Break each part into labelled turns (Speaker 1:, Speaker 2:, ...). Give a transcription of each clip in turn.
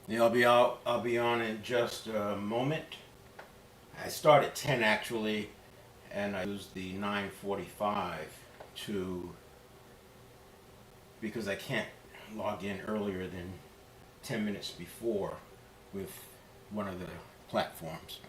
Speaker 1: Yeah, I'll be on in just a moment. I start at 10 actually, and I use the 9:45 to because I can't log in earlier than 10 minutes before with one of the platforms.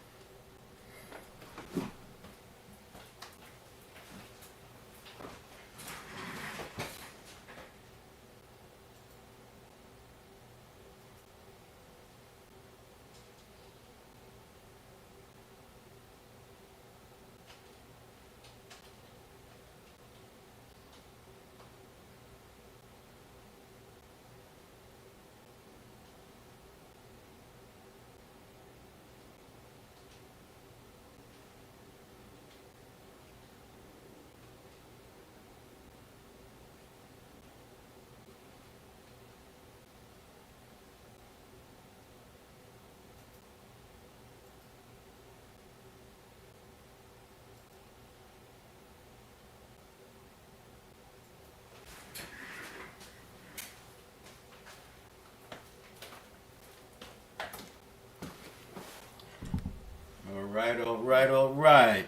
Speaker 1: All right, all right, all right.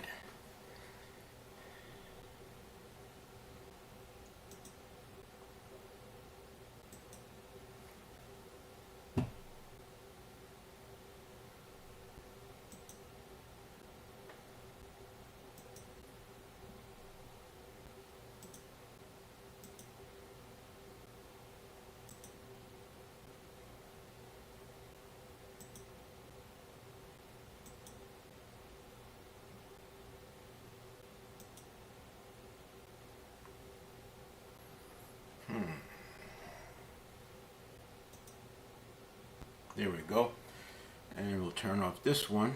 Speaker 1: Hmm. There we go. And we'll turn off this one.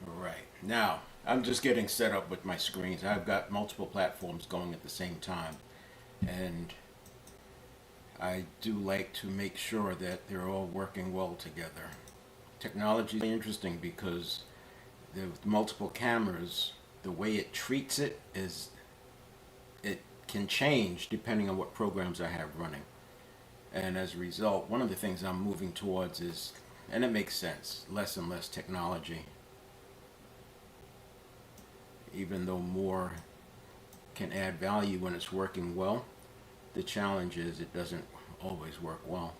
Speaker 1: All right. Now, I'm just getting set up with my screens. I've got multiple platforms going at the same time. And I do like to make sure that they're all working well together. Technology is interesting because the multiple cameras, the way it treats it is it can change depending on what programs I have running. And as a result, one of the things I'm moving towards is, and it makes sense, less and less technology, even though more can add value when it's working well. The challenge is it doesn't always work well.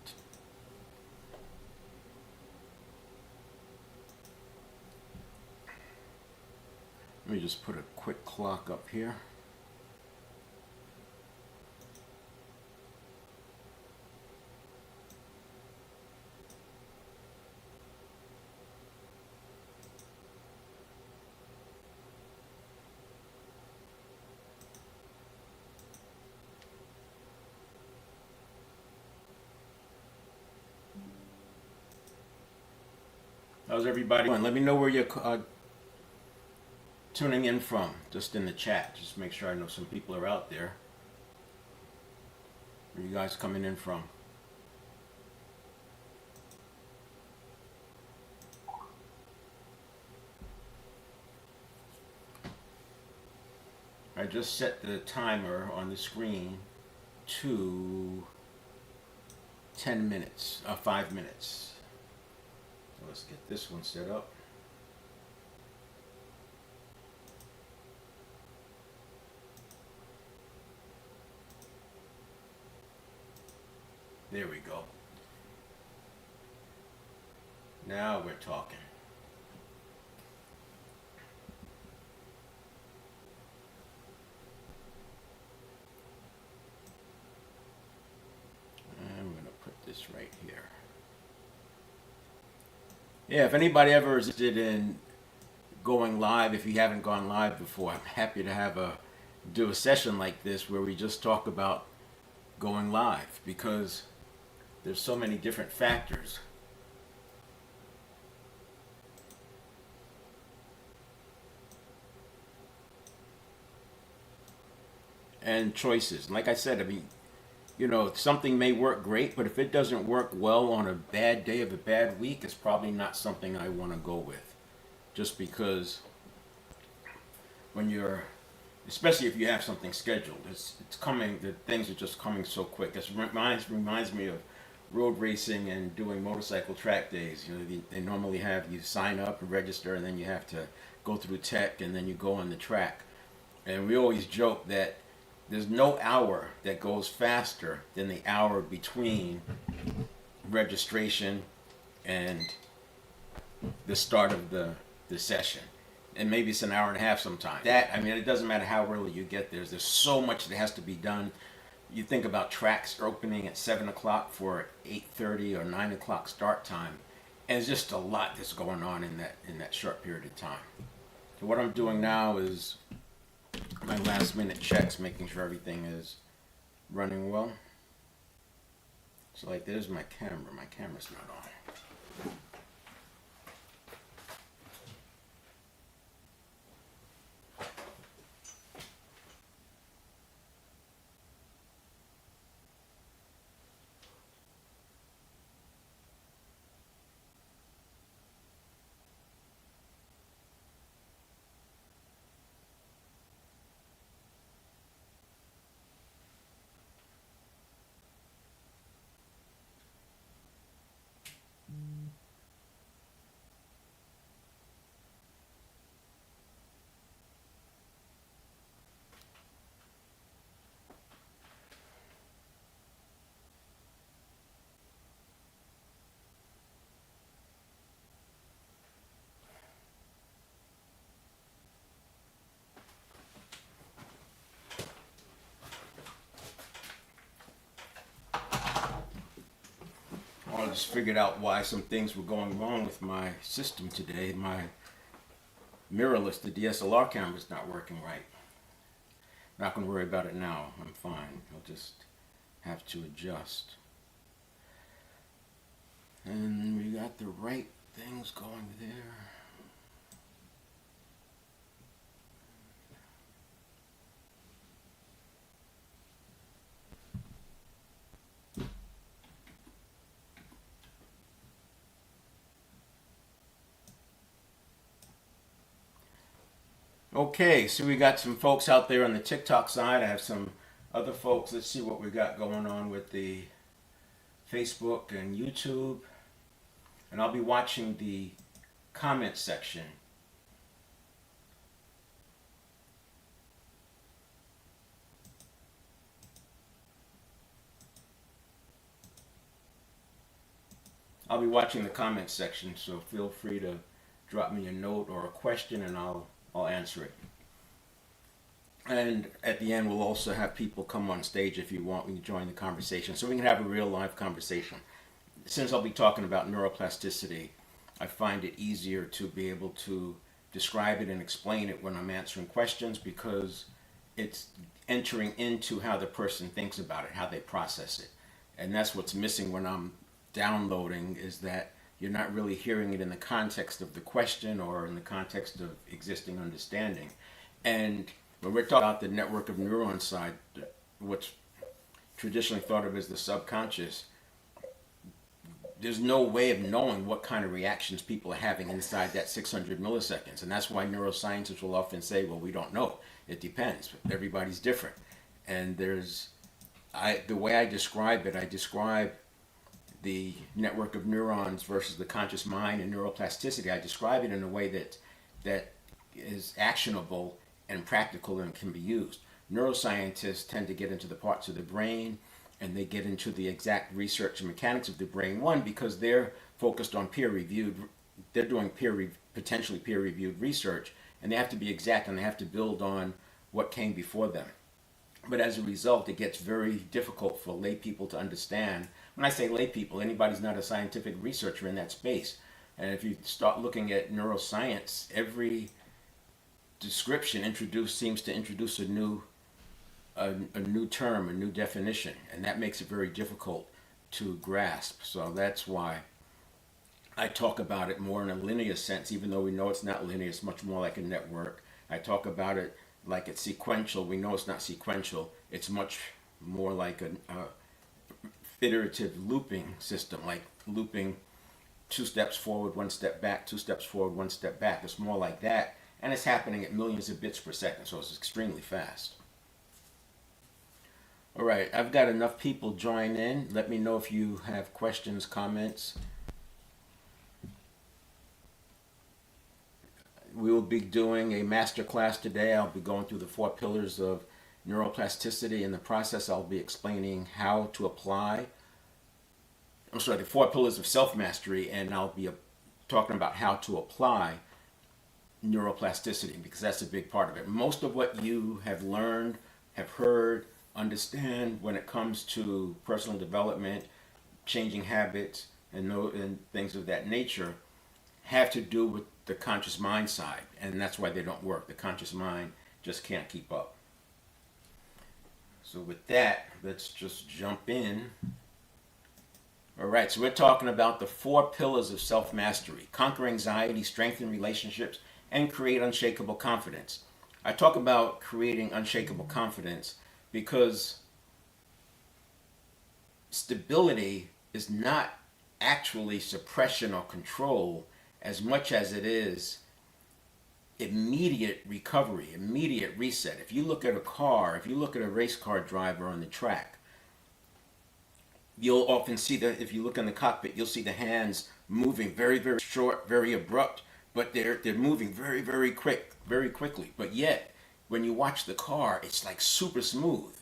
Speaker 1: Let me just put a quick clock up here. How's everybody doing? Let me know where you're tuning in from, just in the chat. Just make sure I know some people are out there. Where are you guys coming in from? I just set the timer on the screen to 10 minutes, 5 minutes. So let's get this one set up. There we go. Now we're talking. I'm going to put this right here. Yeah, if anybody ever is interested in going live, if you haven't gone live before, I'm happy to have a session like this where we just talk about going live because There's so many different factors and choices. Like I said, I mean, something may work great, but if it doesn't work well on a bad day of a bad week, it's probably not something I want to go with. Just because when you're, especially if you have something scheduled, it's coming. The things are just coming so quick. It reminds me of road racing and doing motorcycle track days. They normally have you sign up and register, and then you have to go through tech, and then you go on the track. And we always joke that there's no hour that goes faster than the hour between registration and the start of the session. And maybe it's an hour and a half sometimes. I mean, it doesn't matter how early you get there. There's so much that has to be done. You think about tracks opening at 7 o'clock for 8:30 or 9 o'clock start time. And it's just a lot that's going on in that short period of time. So what I'm doing now is my last minute checks, making sure everything is running well. So like there's my camera. My camera's not on. I just figured out why some things were going wrong with my system today. My mirrorless, the DSLR camera's not working right. Not going to worry about it now. I'm fine. I'll just have to adjust. And we got the right things going there. Okay, so we got some folks out there on the TikTok side. I have some other folks. Let's see what we got going on with the Facebook and YouTube. And I'll be watching the comment section. I'll be watching the comment section, so feel free to drop me a note or a question and I'll answer it. And at the end, we'll also have people come on stage if you want. We can join the conversation so we can have a real live conversation. Since I'll be talking about neuroplasticity, I find it easier to be able to describe it and explain it when I'm answering questions because it's entering into how the person thinks about it, how they process it. And that's what's missing when I'm downloading, is that you're not really hearing it in the context of the question or in the context of existing understanding. And when we're talking about the network of neurons side, what's traditionally thought of as the subconscious, there's no way of knowing what kind of reactions people are having inside that 600 milliseconds. And that's why neuroscientists will often say, well, we don't know. It depends. Everybody's different. And the way I describe it, I describe the network of neurons versus the conscious mind and neuroplasticity. I describe it in a way that is actionable and practical and can be used. Neuroscientists tend to get into the parts of the brain and they get into the exact research and mechanics of the brain. One, because they're focused on they're doing potentially peer-reviewed research, and they have to be exact and they have to build on what came before them. But as a result, it gets very difficult for lay people to understand. When I say lay people, anybody who's not a scientific researcher in that space. And if you start looking at neuroscience, every description seems to introduce a new term, a new definition, and that makes it very difficult to grasp. So that's why I talk about it more in a linear sense, even though we know it's not linear, it's much more like a network. I talk about it like it's sequential. We know it's not sequential. It's much more like a iterative looping system, like looping 2 steps forward, 1 step back, 2 steps forward, 1 step back. It's more like that. And it's happening at millions of bits per second, so it's extremely fast. All right, I've got enough people join in. Let me know if you have questions, comments. We will be doing a masterclass today. I'll be going through the 4 pillars of neuroplasticity. In the process, I'll be explaining how to apply, the 4 pillars of self-mastery, and I'll be talking about how to apply neuroplasticity, because that's a big part of it. Most of what you have learned, have heard, understand when it comes to personal development, changing habits, and things of that nature have to do with the conscious mind side, and that's why they don't work. The conscious mind just can't keep up. So with that, let's just jump in. All right, so we're talking about the 4 pillars of self-mastery: conquer anxiety, strengthen relationships, and create unshakable confidence. I talk about creating unshakable confidence because stability is not actually suppression or control as much as it is immediate recovery, immediate reset. If you look at a car, if you look at a race car driver on the track, you'll often see that if you look in the cockpit, you'll see the hands moving very, very short, very abrupt, but they're moving very, very quick, very quickly. But yet, when you watch the car, it's like super smooth.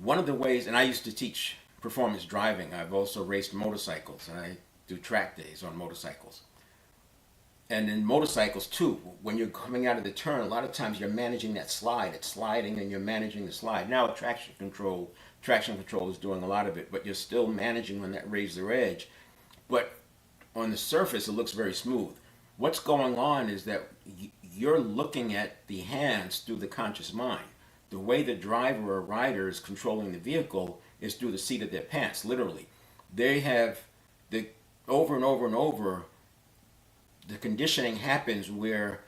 Speaker 1: One of the ways, and I used to teach performance driving. I've also raced motorcycles, and I do track days on motorcycles. And in motorcycles too, when you're coming out of the turn, a lot of times you're managing that slide. It's sliding and you're managing the slide. Now traction control is doing a lot of it, but you're still managing on that razor edge. But on the surface, it looks very smooth. What's going on is that you're looking at the hands through the conscious mind. The way the driver or rider is controlling the vehicle is through the seat of their pants, literally. They have over and over and over, the conditioning happens where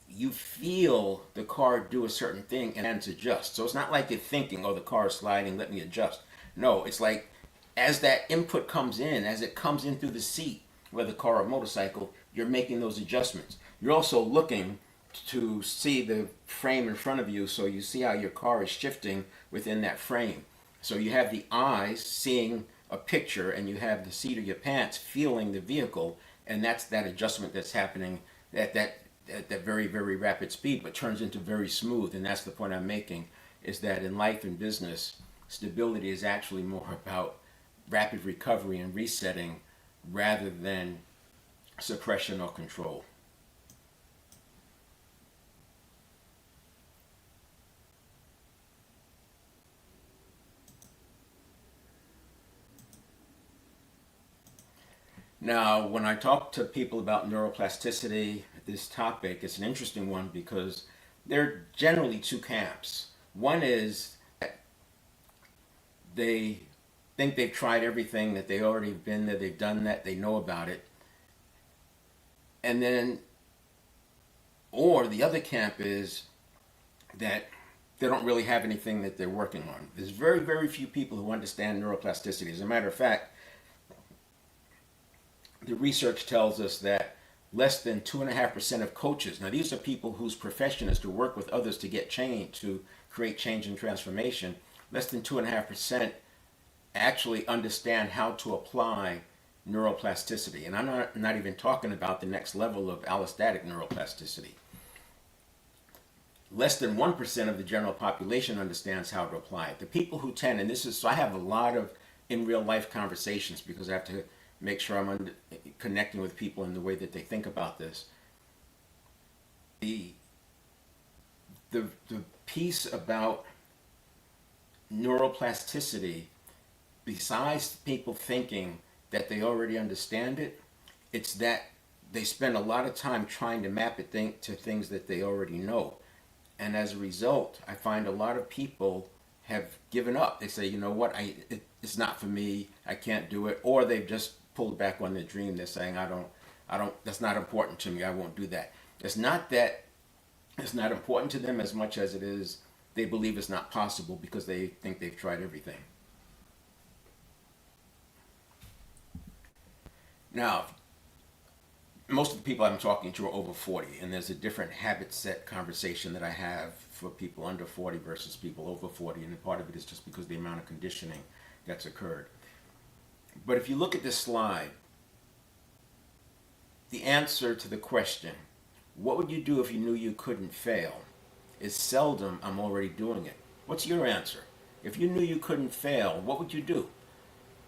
Speaker 1: you feel the car do a certain thing and hands adjust. So it's not like you're thinking, oh, the car is sliding, let me adjust. No, it's like as that input comes in, as it comes in through the seat, whether car or motorcycle, you're making those adjustments. You're also looking to see the frame in front of you, so you see how your car is shifting within that frame. So you have the eyes seeing a picture, and you have the seat of your pants feeling the vehicle, and that's that adjustment that's happening at that very, very rapid speed, but turns into very smooth. And that's the point I'm making, is that in life and business, stability is actually more about rapid recovery and resetting rather than suppression or control. Now, when I talk to people about neuroplasticity, this topic, it's an interesting one because there are generally 2 camps. One is that they think they've tried everything, that they already have been there, they've done that, they know about it. And then, or the other camp is that they don't really have anything that they're working on. There's very, very few people who understand neuroplasticity. As a matter of fact, the research tells us that less than 2.5% of coaches, now these are people whose profession is to work with others to get change, to create change and transformation, less than 2.5% actually understand how to apply neuroplasticity. And I'm not even talking about the next level of allostatic neuroplasticity. Less than 1% of the general population understands how to apply it. The people who tend, and this is, so I have a lot of in real life conversations because I have to make sure I'm connecting with people in the way that they think about this. The piece about neuroplasticity, besides people thinking that they already understand it, it's that they spend a lot of time trying to map it to things that they already know. And as a result, I find a lot of people have given up. They say, you know what, it's not for me. I can't do it. Or they've just pulled back on their dream. They're saying, I don't. That's not important to me. I won't do that. It's not that it's not important to them as much as it is they believe it's not possible because they think they've tried everything. Now, most of the people I'm talking to are over 40, and there's a different habit set conversation that I have for people under 40 versus people over 40, and part of it is just because of the amount of conditioning that's occurred. But if you look at this slide, the answer to the question, what would you do if you knew you couldn't fail, is seldom, I'm already doing it. What's your answer? If you knew you couldn't fail, what would you do?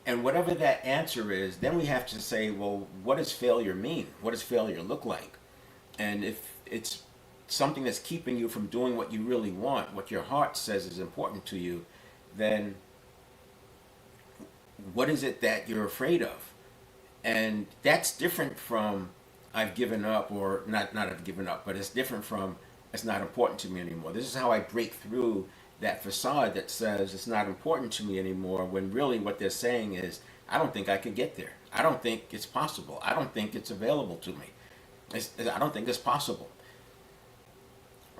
Speaker 1: And whatever that answer is, then we have to say, well, what does failure mean? What does failure look like? And if it's something that's keeping you from doing what you really want, what your heart says is important to you, then what is it that you're afraid of? And that's different from I've given up, or not I've given up, but it's different from it's not important to me anymore. This is how I break through that facade that says it's not important to me anymore, when really what they're saying is, I don't think I could get there. I don't think it's possible. I don't think it's available to me. I don't think it's possible.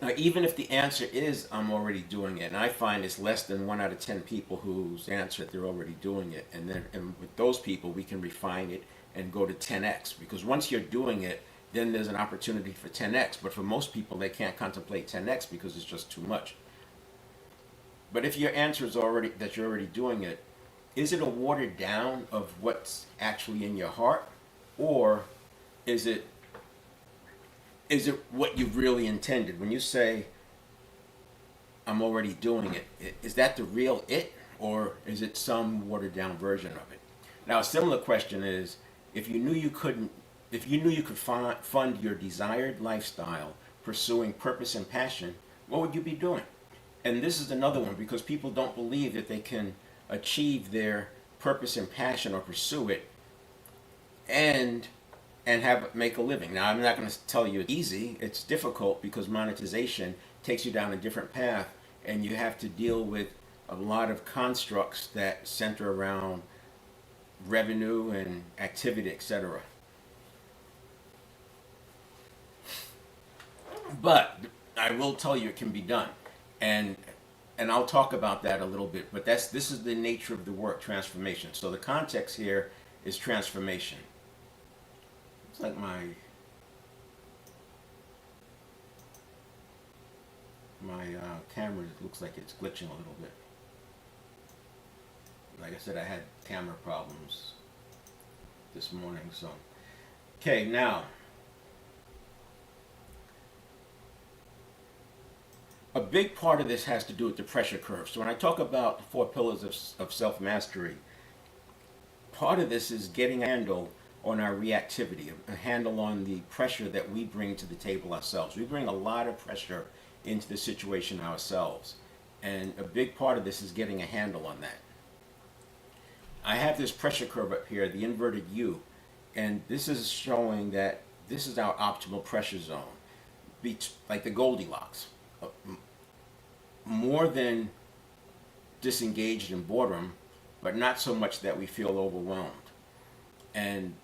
Speaker 1: Now, even if the answer is I'm already doing it, and I find it's less than 1 out of 10 people whose answer they're already doing it, and with those people we can refine it and go to 10x, because once you're doing it, then there's an opportunity for 10x. But for most people, they can't contemplate 10x because it's just too much. But if your answer is already that you're already doing it, is it a watered down of what's actually in your heart, or is it what you really intended? When you say I'm already doing it, is that the real it, or is it some watered down version of it? Now, a similar question is, if you knew you could fund your desired lifestyle, pursuing purpose and passion, what would you be doing? And this is another one, because people don't believe that they can achieve their purpose and passion or pursue it and make a living. Now, I'm not going to tell you it's easy. It's difficult because monetization takes you down a different path, and you have to deal with a lot of constructs that center around revenue and activity, etc. But I will tell you it can be done. And I'll talk about that a little bit, but this is the nature of the work, transformation. So the context here is transformation. It's like my camera looks like it's glitching a little bit. Like I said, I had camera problems this morning, so. Okay, now. A big part of this has to do with the pressure curve. So when I talk about the 4 pillars of self-mastery, part of this is getting a handle on our reactivity, a handle on the pressure that we bring to the table ourselves. We bring a lot of pressure into the situation ourselves. And a big part of this is getting a handle on that. I have this pressure curve up here, the inverted U, and this is showing that this is our optimal pressure zone, like the Goldilocks. More than disengaged in boredom, but not so much that we feel overwhelmed. And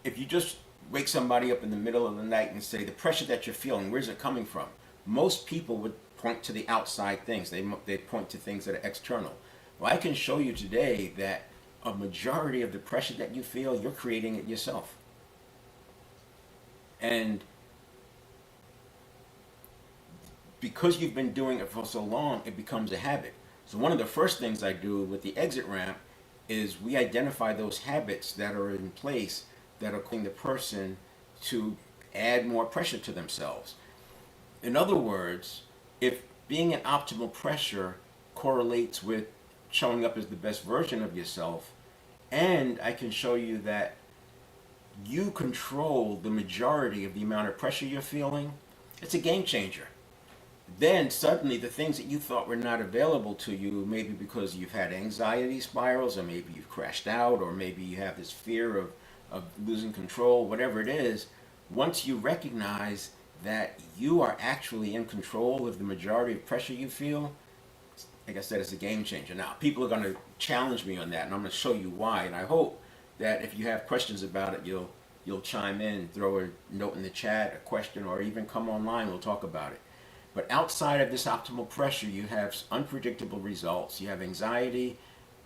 Speaker 1: if you just wake somebody up in the middle of the night and say, the pressure that you're feeling, where's it coming from? Most people would point to the outside things. They point to things that are external. Well, I can show you today that a majority of the pressure that you feel, you're creating it yourself. And because you've been doing it for so long, it becomes a habit. So one of the first things I do with the exit ramp is we identify those habits that are in place that are causing the person to add more pressure to themselves. In other words, if being an optimal pressure correlates with showing up as the best version of yourself, and I can show you that you control the majority of the amount of pressure you're feeling, it's a game changer. Then suddenly the things that you thought were not available to you, maybe because you've had anxiety spirals, or maybe you've crashed out, or maybe you have this fear of losing control, whatever it is, once you recognize that you are actually in control of the majority of pressure you feel, like I said, is a game changer. Now, people are going to challenge me on that, and I'm going to show you why. And I hope that if you have questions about it, you'll chime in, throw a note in the chat, a question, or even come online. We'll talk about it. But outside of this optimal pressure, you have unpredictable results. You have anxiety.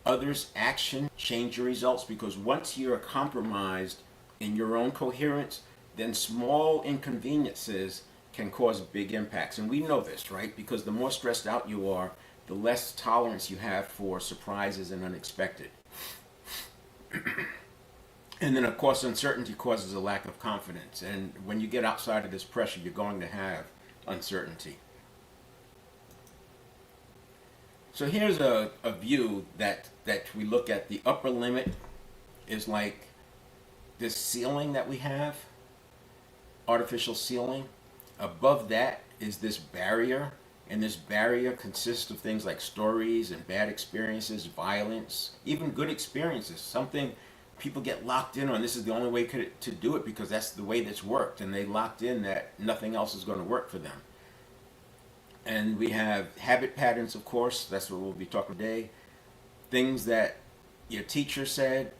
Speaker 1: Others' action change your results because once you're compromised in your own coherence, then small inconveniences can cause big impacts. And we know this, right? Because the more stressed out you are, the less tolerance you have for surprises and unexpected. And then, of course, uncertainty causes a lack of confidence. And when you get outside of this pressure, you're going to have uncertainty. So here's a view that we look at. The upper limit is like this ceiling that we have, artificial ceiling. Above that is this barrier, and this barrier consists of things like stories and bad experiences, violence, even good experiences, something people get locked in on. This is the only way to do it because that's the way that's worked, and they locked in that nothing else is going to work for them. And we have habit patterns, of course. That's what we'll be talking today. Things that your teacher said,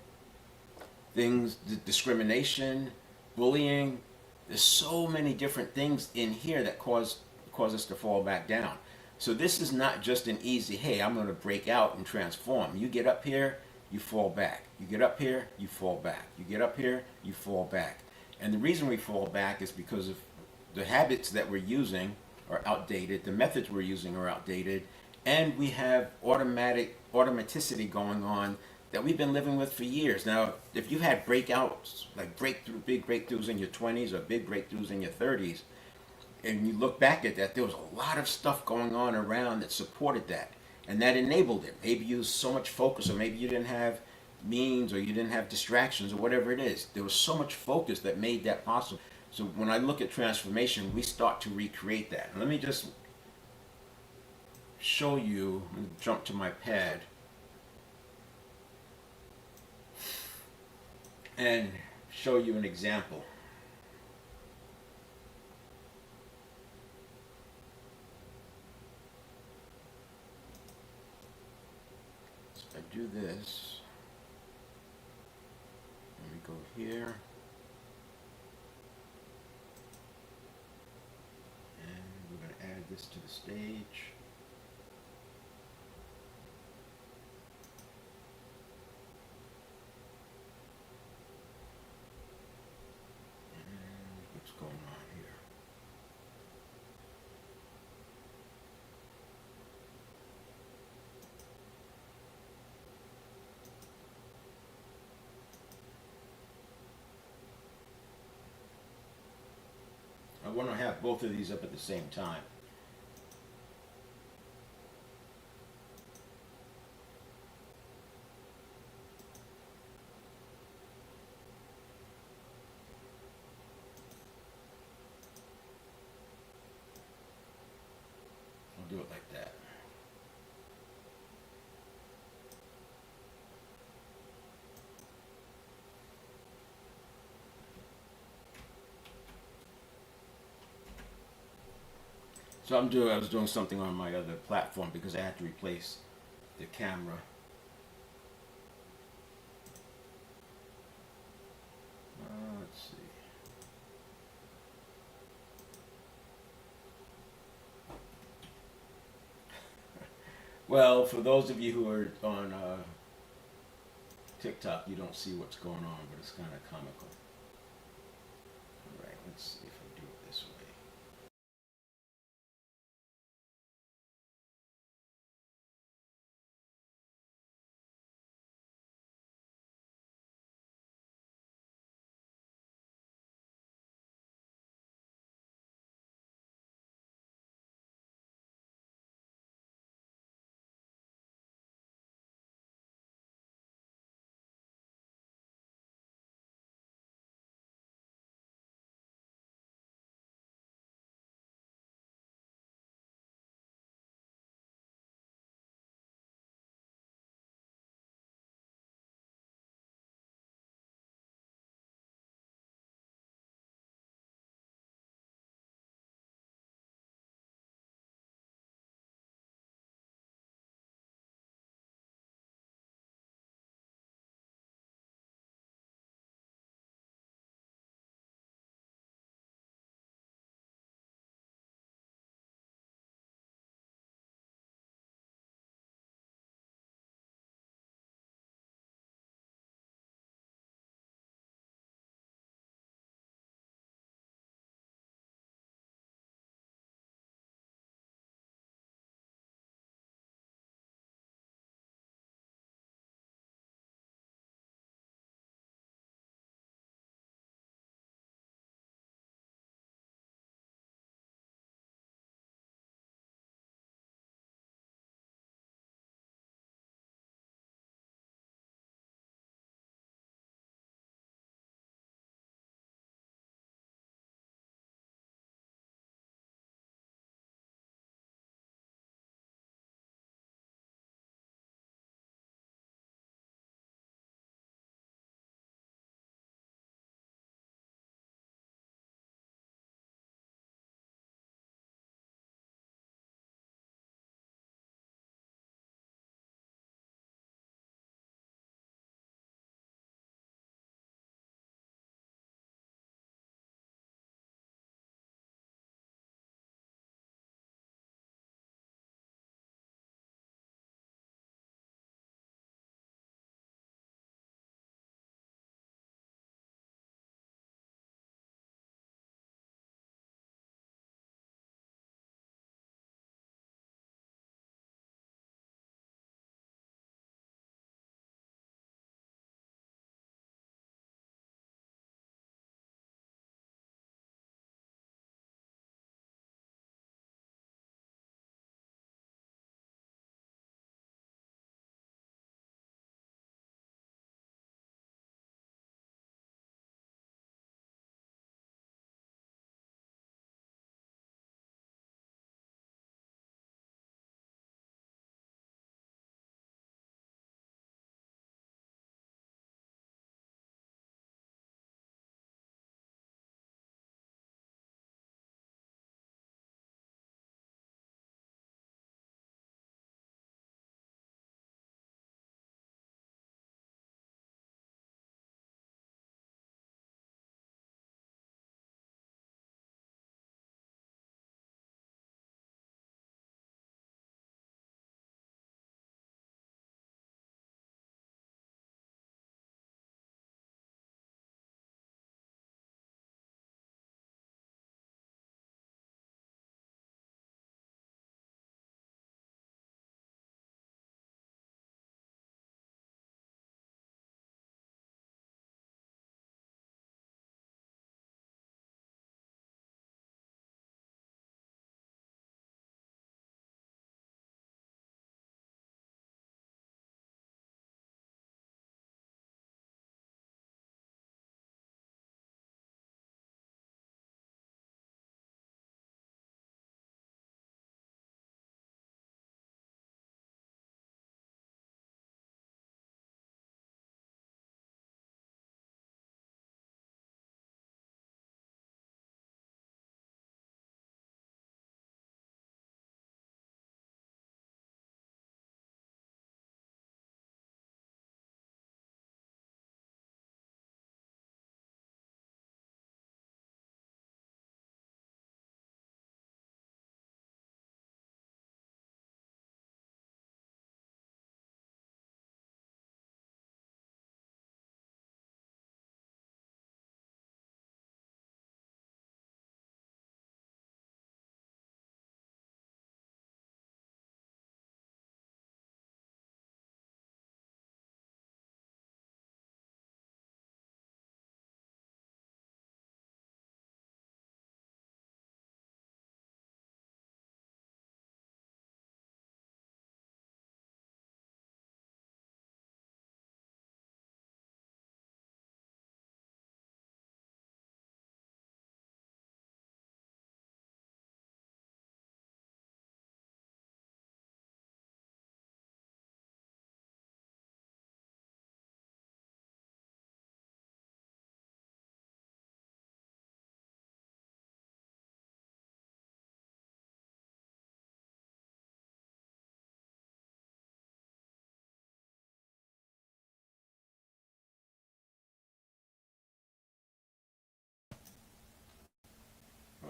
Speaker 1: things, discrimination, bullying. There's so many different things in here that cause us to fall back down. So this is not just an easy, hey, I'm going to break out and transform. You get up here, you fall back. You get up here, you fall back. You get up here, you fall back. And the reason we fall back is because of the habits that we're using are outdated, the methods we're using are outdated, and we have automaticity going on that we've been living with for years. Now, if you had breakouts, like big breakthroughs in your 20s or big breakthroughs in your 30s, and you look back at that, there was a lot of stuff going on around that supported that, and that enabled it. Maybe you was so much focus, or maybe you didn't have means, or you didn't have distractions, or whatever it is. There was so much focus that made that possible. So when I look at transformation, we start to recreate that. And let me just show you, jump to my pad, and show you an example. So if I do this, let me go here, and we're going to add this to the stage. What's going on here? I want to have both of these up at the same time. I'll do it like that. So I was doing something on my other platform because I had to replace the camera. Let's see. Well, for those of you who are on TikTok, you don't see what's going on, but it's kind of comical. All right, let's see if I do it this way.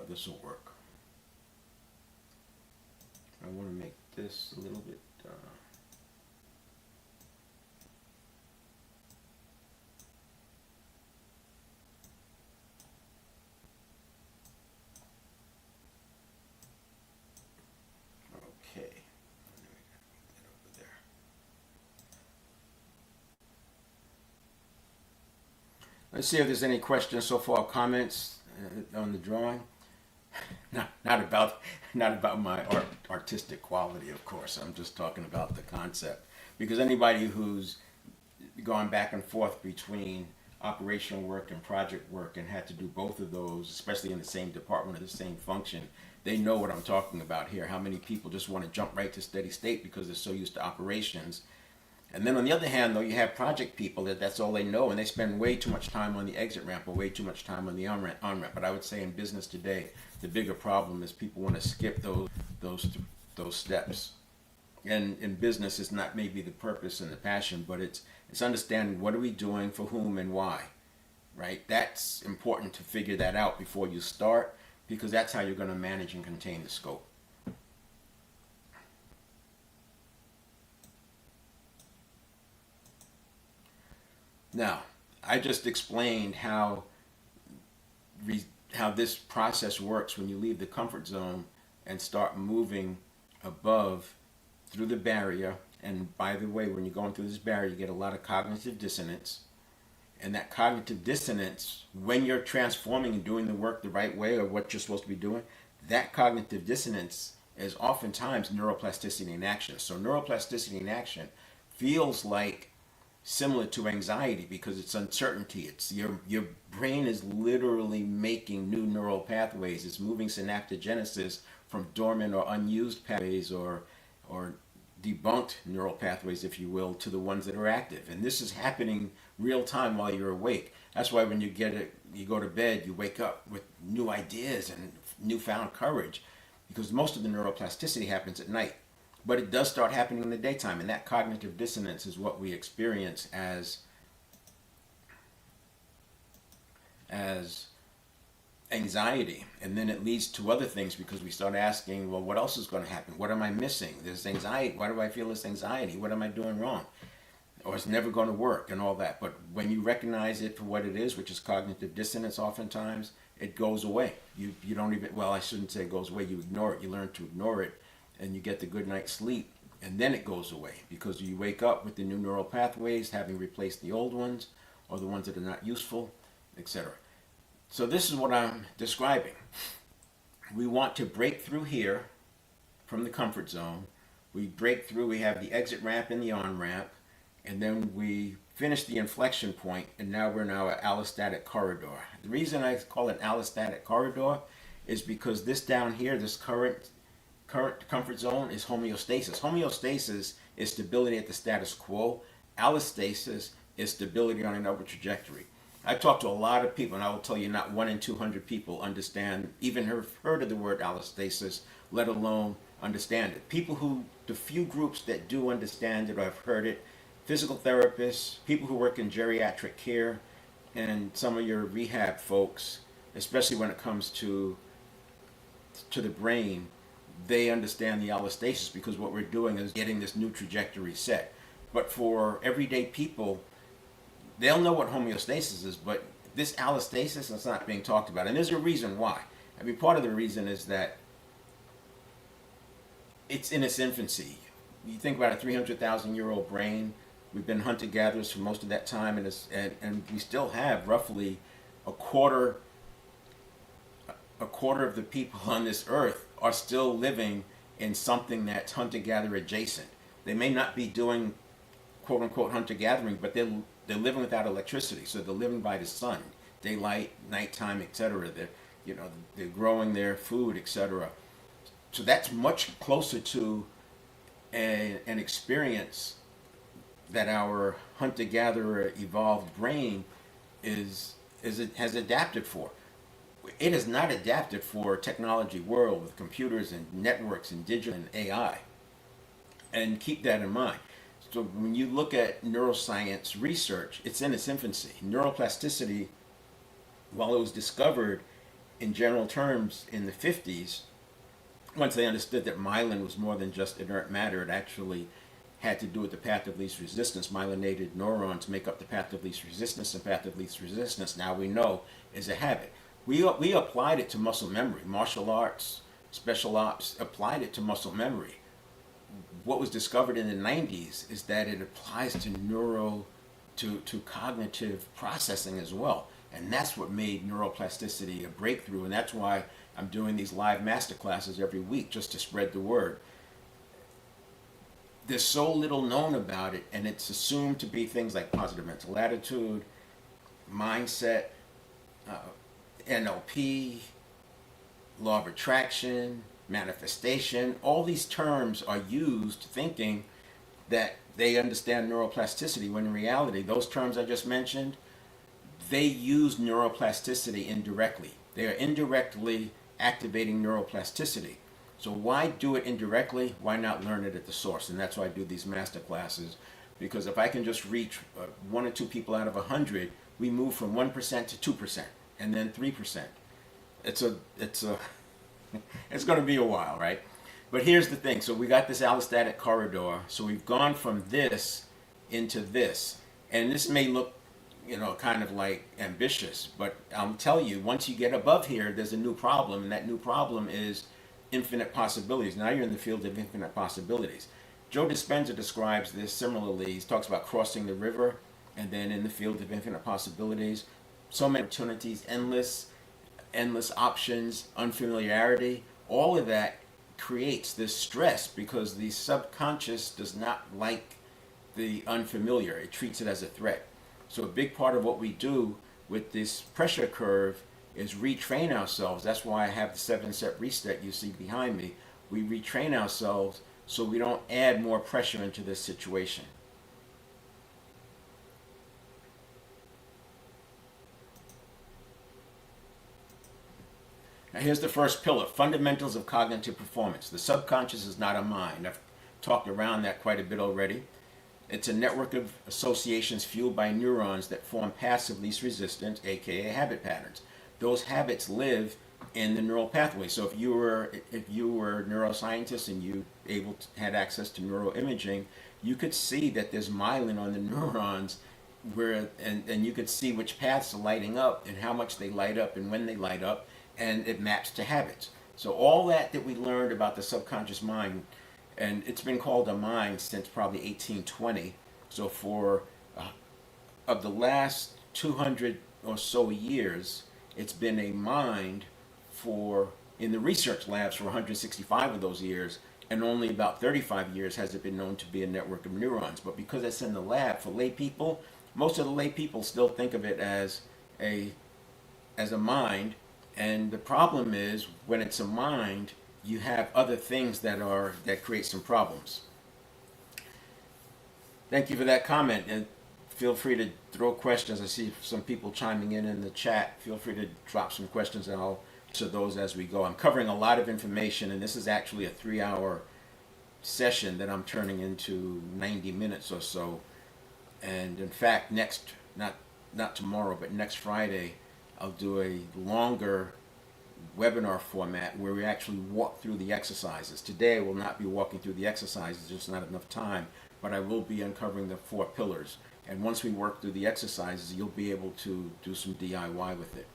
Speaker 1: this will work. I want to make this a little bit. Okay. Over there. Let's see if there's any questions so far, comments on the drawing. Not about my artistic quality, of course. I'm just talking about the concept. Because anybody who's gone back and forth between operational work and project work and had to do both of those, especially in the same department or the same function, they know what I'm talking about here. How many people just want to jump right to steady state because they're so used to operations. And then on the other hand, though, you have project people that's all they know, and they spend way too much time on the exit ramp or way too much time on the on ramp. But I would say in business today, the bigger problem is people want to skip those steps. And in business, it's not maybe the purpose and the passion, but it's understanding what are we doing, for whom, and why, right? That's important to figure that out before you start, because that's how you're going to manage and contain the scope. Now, I just explained how this process works when you leave the comfort zone and start moving above through the barrier. And by the way, when you're going through this barrier, you get a lot of cognitive dissonance. And that cognitive dissonance, when you're transforming and doing the work the right way or what you're supposed to be doing, that cognitive dissonance is oftentimes neuroplasticity in action. So neuroplasticity in action feels like similar to anxiety because it's uncertainty. It's your brain is literally making new neural pathways. It's moving synaptogenesis from dormant or unused pathways or debunked neural pathways, if you will, to the ones that are active. And this is happening real time while you're awake. That's why when you go to bed, you wake up with new ideas and newfound courage, because most of the neuroplasticity happens at night. But it does start happening in the daytime, and that cognitive dissonance is what we experience as anxiety. And then it leads to other things because we start asking, well, what else is going to happen? What am I missing? There's anxiety. Why do I feel this anxiety? What am I doing wrong? Or it's never going to work and all that. But when you recognize it for what it is, which is cognitive dissonance oftentimes, it goes away. You don't even, well, I shouldn't say it goes away. You ignore it. You learn to ignore it. And you get the good night's sleep, and then it goes away because you wake up with the new neural pathways having replaced the old ones or the ones that are not useful, etc. So this is what I'm describing. We want to break through here from the comfort zone. We break through, we have the exit ramp and the on ramp, and then we finish the inflection point, and now we're now an allostatic corridor. The reason I call it an allostatic corridor is because this down here, this current comfort zone is homeostasis. Homeostasis is stability at the status quo. Allostasis is stability on an upward trajectory. I've talked to a lot of people, and I will tell you not 1 in 200 people understand, even have heard of the word allostasis, let alone understand it. The few groups that do understand it or have heard it, physical therapists, people who work in geriatric care, and some of your rehab folks, especially when it comes to the brain, they understand the allostasis because what we're doing is getting this new trajectory set. But for everyday people, they'll know what homeostasis is, but this allostasis is not being talked about. And there's a reason why. I mean, part of the reason is that it's in its infancy. You think about a 300,000-year-old brain. We've been hunter-gatherers for most of that time, and we still have roughly a quarter of the people on this earth are still living in something that's hunter-gatherer adjacent. They may not be doing quote-unquote hunter-gathering, but they're living without electricity, so they're living by the sun, daylight, nighttime, etc. They're growing their food, etc. So that's much closer to an experience that our hunter-gatherer evolved brain has adapted for. It is not adapted for a technology world with computers and networks and digital and AI. And keep that in mind. So when you look at neuroscience research, it's in its infancy. Neuroplasticity, while it was discovered in general terms, in the 50s, once they understood that myelin was more than just inert matter, it actually had to do with the path of least resistance. Myelinated neurons make up the path of least resistance, and path of least resistance, now we know, is a habit. We applied it to muscle memory. Martial arts, special ops applied it to muscle memory. What was discovered in the 90s is that it applies to cognitive processing as well. And that's what made neuroplasticity a breakthrough. And that's why I'm doing these live masterclasses every week, just to spread the word. There's so little known about it, and it's assumed to be things like positive mental attitude, mindset, NLP, law of attraction, manifestation. All these terms are used thinking that they understand neuroplasticity, when in reality, those terms I just mentioned, they use neuroplasticity indirectly. They are indirectly activating neuroplasticity. So why do it indirectly? Why not learn it at the source? And that's why I do these master classes, because if I can just reach one or two people out of 100, we move from 1% to 2%, and then 3%. It's going to be a while, right? But here's the thing. So we got this allostatic corridor. So we've gone from this into this. And this may look, kind of like ambitious, but I'll tell you, once you get above here, there's a new problem. And that new problem is infinite possibilities. Now you're in the field of infinite possibilities. Joe Dispenza describes this similarly. He talks about crossing the river, and then in the field of infinite possibilities, so many opportunities, endless options, unfamiliarity. All of that creates this stress because the subconscious does not like the unfamiliar. It treats it as a threat. So a big part of what we do with this pressure curve is retrain ourselves. That's why I have the 7-step reset you see behind me. We retrain ourselves so we don't add more pressure into this situation. Now here's the first pillar, fundamentals of cognitive performance. The subconscious is not a mind. I've talked around that quite a bit already. It's a network of associations fueled by neurons that form passive least resistance, aka habit patterns. Those habits live in the neural pathway. So if you were a neuroscientist and you had access to neuroimaging, you could see that there's myelin on the neurons and you could see which paths are lighting up and how much they light up and when they light up, and it maps to habits. So all that we learned about the subconscious mind, and it's been called a mind since probably 1820. So for of the last 200 or so years, it's been a mind in the research labs for 165 of those years, and only about 35 years has it been known to be a network of neurons. But because it's in the lab for lay people, most of the lay people still think of it as a mind. And the problem is, when it's a mind, you have other things that create some problems. Thank you for that comment, and feel free to throw questions. I see some people chiming in the chat. Feel free to drop some questions, and I'll answer those as we go. I'm covering a lot of information, and this is actually a 3-hour session that I'm turning into 90 minutes or so. And in fact, not tomorrow, but next Friday, I'll do a longer webinar format where we actually walk through the exercises. Today I will not be walking through the exercises, there's just not enough time, but I will be uncovering the 4 pillars. And once we work through the exercises, you'll be able to do some DIY with it.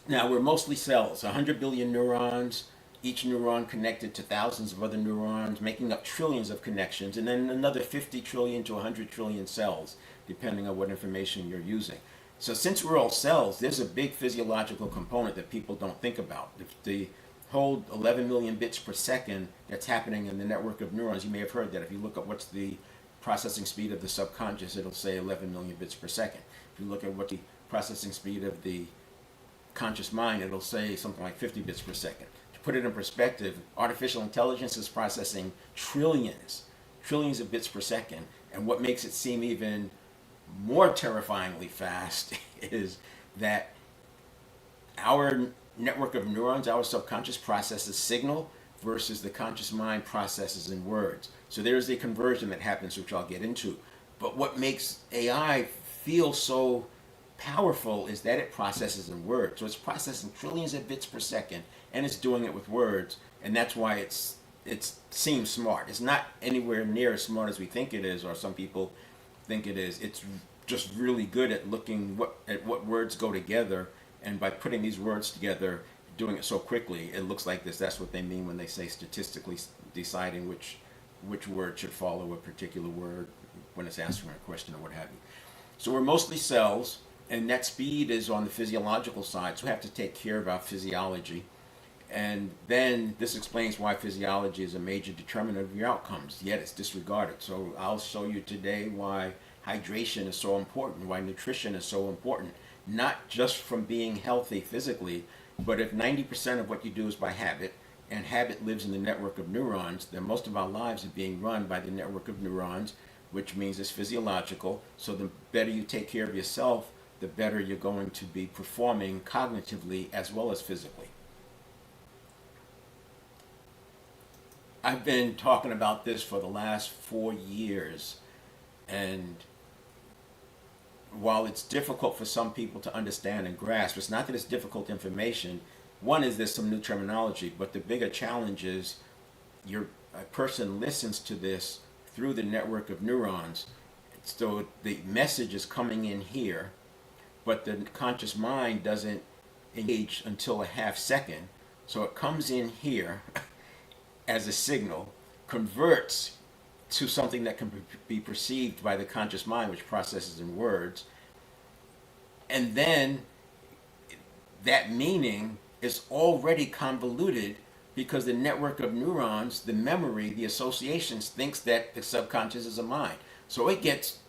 Speaker 1: Now, we're mostly cells, 100 billion neurons, each neuron connected to thousands of other neurons, making up trillions of connections, and then another 50 trillion to 100 trillion cells, depending on what information you're using. So since we're all cells, there's a big physiological component that people don't think about. The whole 11 million bits per second that's happening in the network of neurons, you may have heard that. If you look at what's the processing speed of the subconscious, it'll say 11 million bits per second. If you look at what the processing speed of the conscious mind, it'll say something like 50 bits per second. To put it in perspective, artificial intelligence is processing trillions of bits per second, and what makes it seem even more terrifyingly fast is that our network of neurons, our subconscious, processes signal versus the conscious mind processes in words. So there's a conversion that happens, which I'll get into. But what makes AI feel so powerful is that it processes in words. So it's processing trillions of bits per second, and it's doing it with words, and that's why it seems smart. It's not anywhere near as smart as we think it is, or some people think it is. It's just really good at looking at what words go together, and by putting these words together, doing it so quickly, it looks like this. That's what they mean when they say statistically deciding which word should follow a particular word when it's answering a question or what have you. So we're mostly cells, and net speed is on the physiological side, so we have to take care of our physiology. And then this explains why physiology is a major determinant of your outcomes, yet it's disregarded. So I'll show you today why hydration is so important, why nutrition is so important, not just from being healthy physically, but if 90% of what you do is by habit, and habit lives in the network of neurons, then most of our lives are being run by the network of neurons, which means it's physiological. So the better you take care of yourself, the better you're going to be performing cognitively as well as physically. I've been talking about this for the last 4 years, and while it's difficult for some people to understand and grasp, it's not that it's difficult information. One is there's some new terminology, but the bigger challenge is a person listens to this through the network of neurons. So the message is coming in here, but the conscious mind doesn't engage until a half second. So it comes in here as a signal, converts to something that can be perceived by the conscious mind, which processes in words. And then that meaning is already convoluted because the network of neurons, the memory, the associations, thinks that the subconscious is a mind. So it gets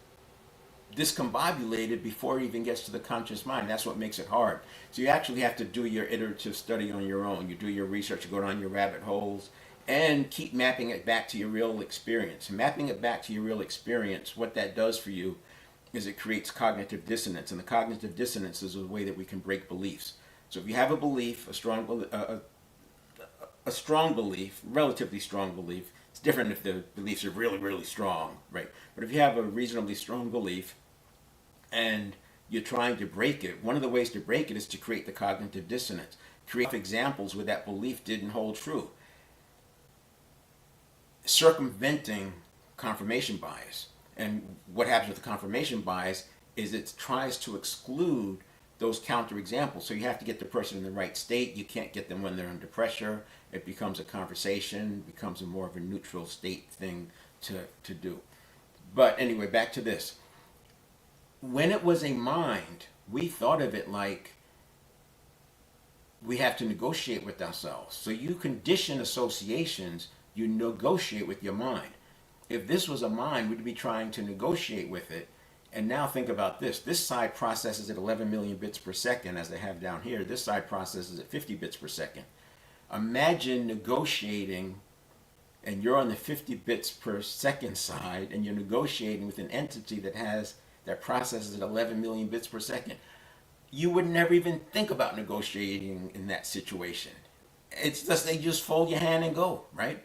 Speaker 1: discombobulated before it even gets to the conscious mind. That's what makes it hard. So you actually have to do your iterative study on your own. You do your research, you go down your rabbit holes, and keep mapping it back to your real experience. Mapping it back to your real experience, what that does for you is it creates cognitive dissonance. And the cognitive dissonance is a way that we can break beliefs. So if you have a belief, a strong belief, relatively strong belief, it's different if the beliefs are really, really strong, right? But if you have a reasonably strong belief and you're trying to break it, one of the ways to break it is to create the cognitive dissonance. Create examples where that belief didn't hold true. Circumventing confirmation bias. And what happens with the confirmation bias is it tries to exclude those counterexamples. So you have to get the person in the right state. You can't get them when they're under pressure. It becomes a conversation, becomes a more of a neutral state thing to do. But anyway, back to this. When it was a mind, we thought of it like we have to negotiate with ourselves. So you condition associations, you negotiate with your mind. If this was a mind, we'd be trying to negotiate with it. And now think about this. This side processes at 11 million bits per second, as they have down here. This side processes at 50 bits per second. Imagine negotiating, and you're on the 50 bits per second side, and you're negotiating with an entity that processes at 11 million bits per second. You would never even think about negotiating in that situation. It's just, they just fold your hand and go, right?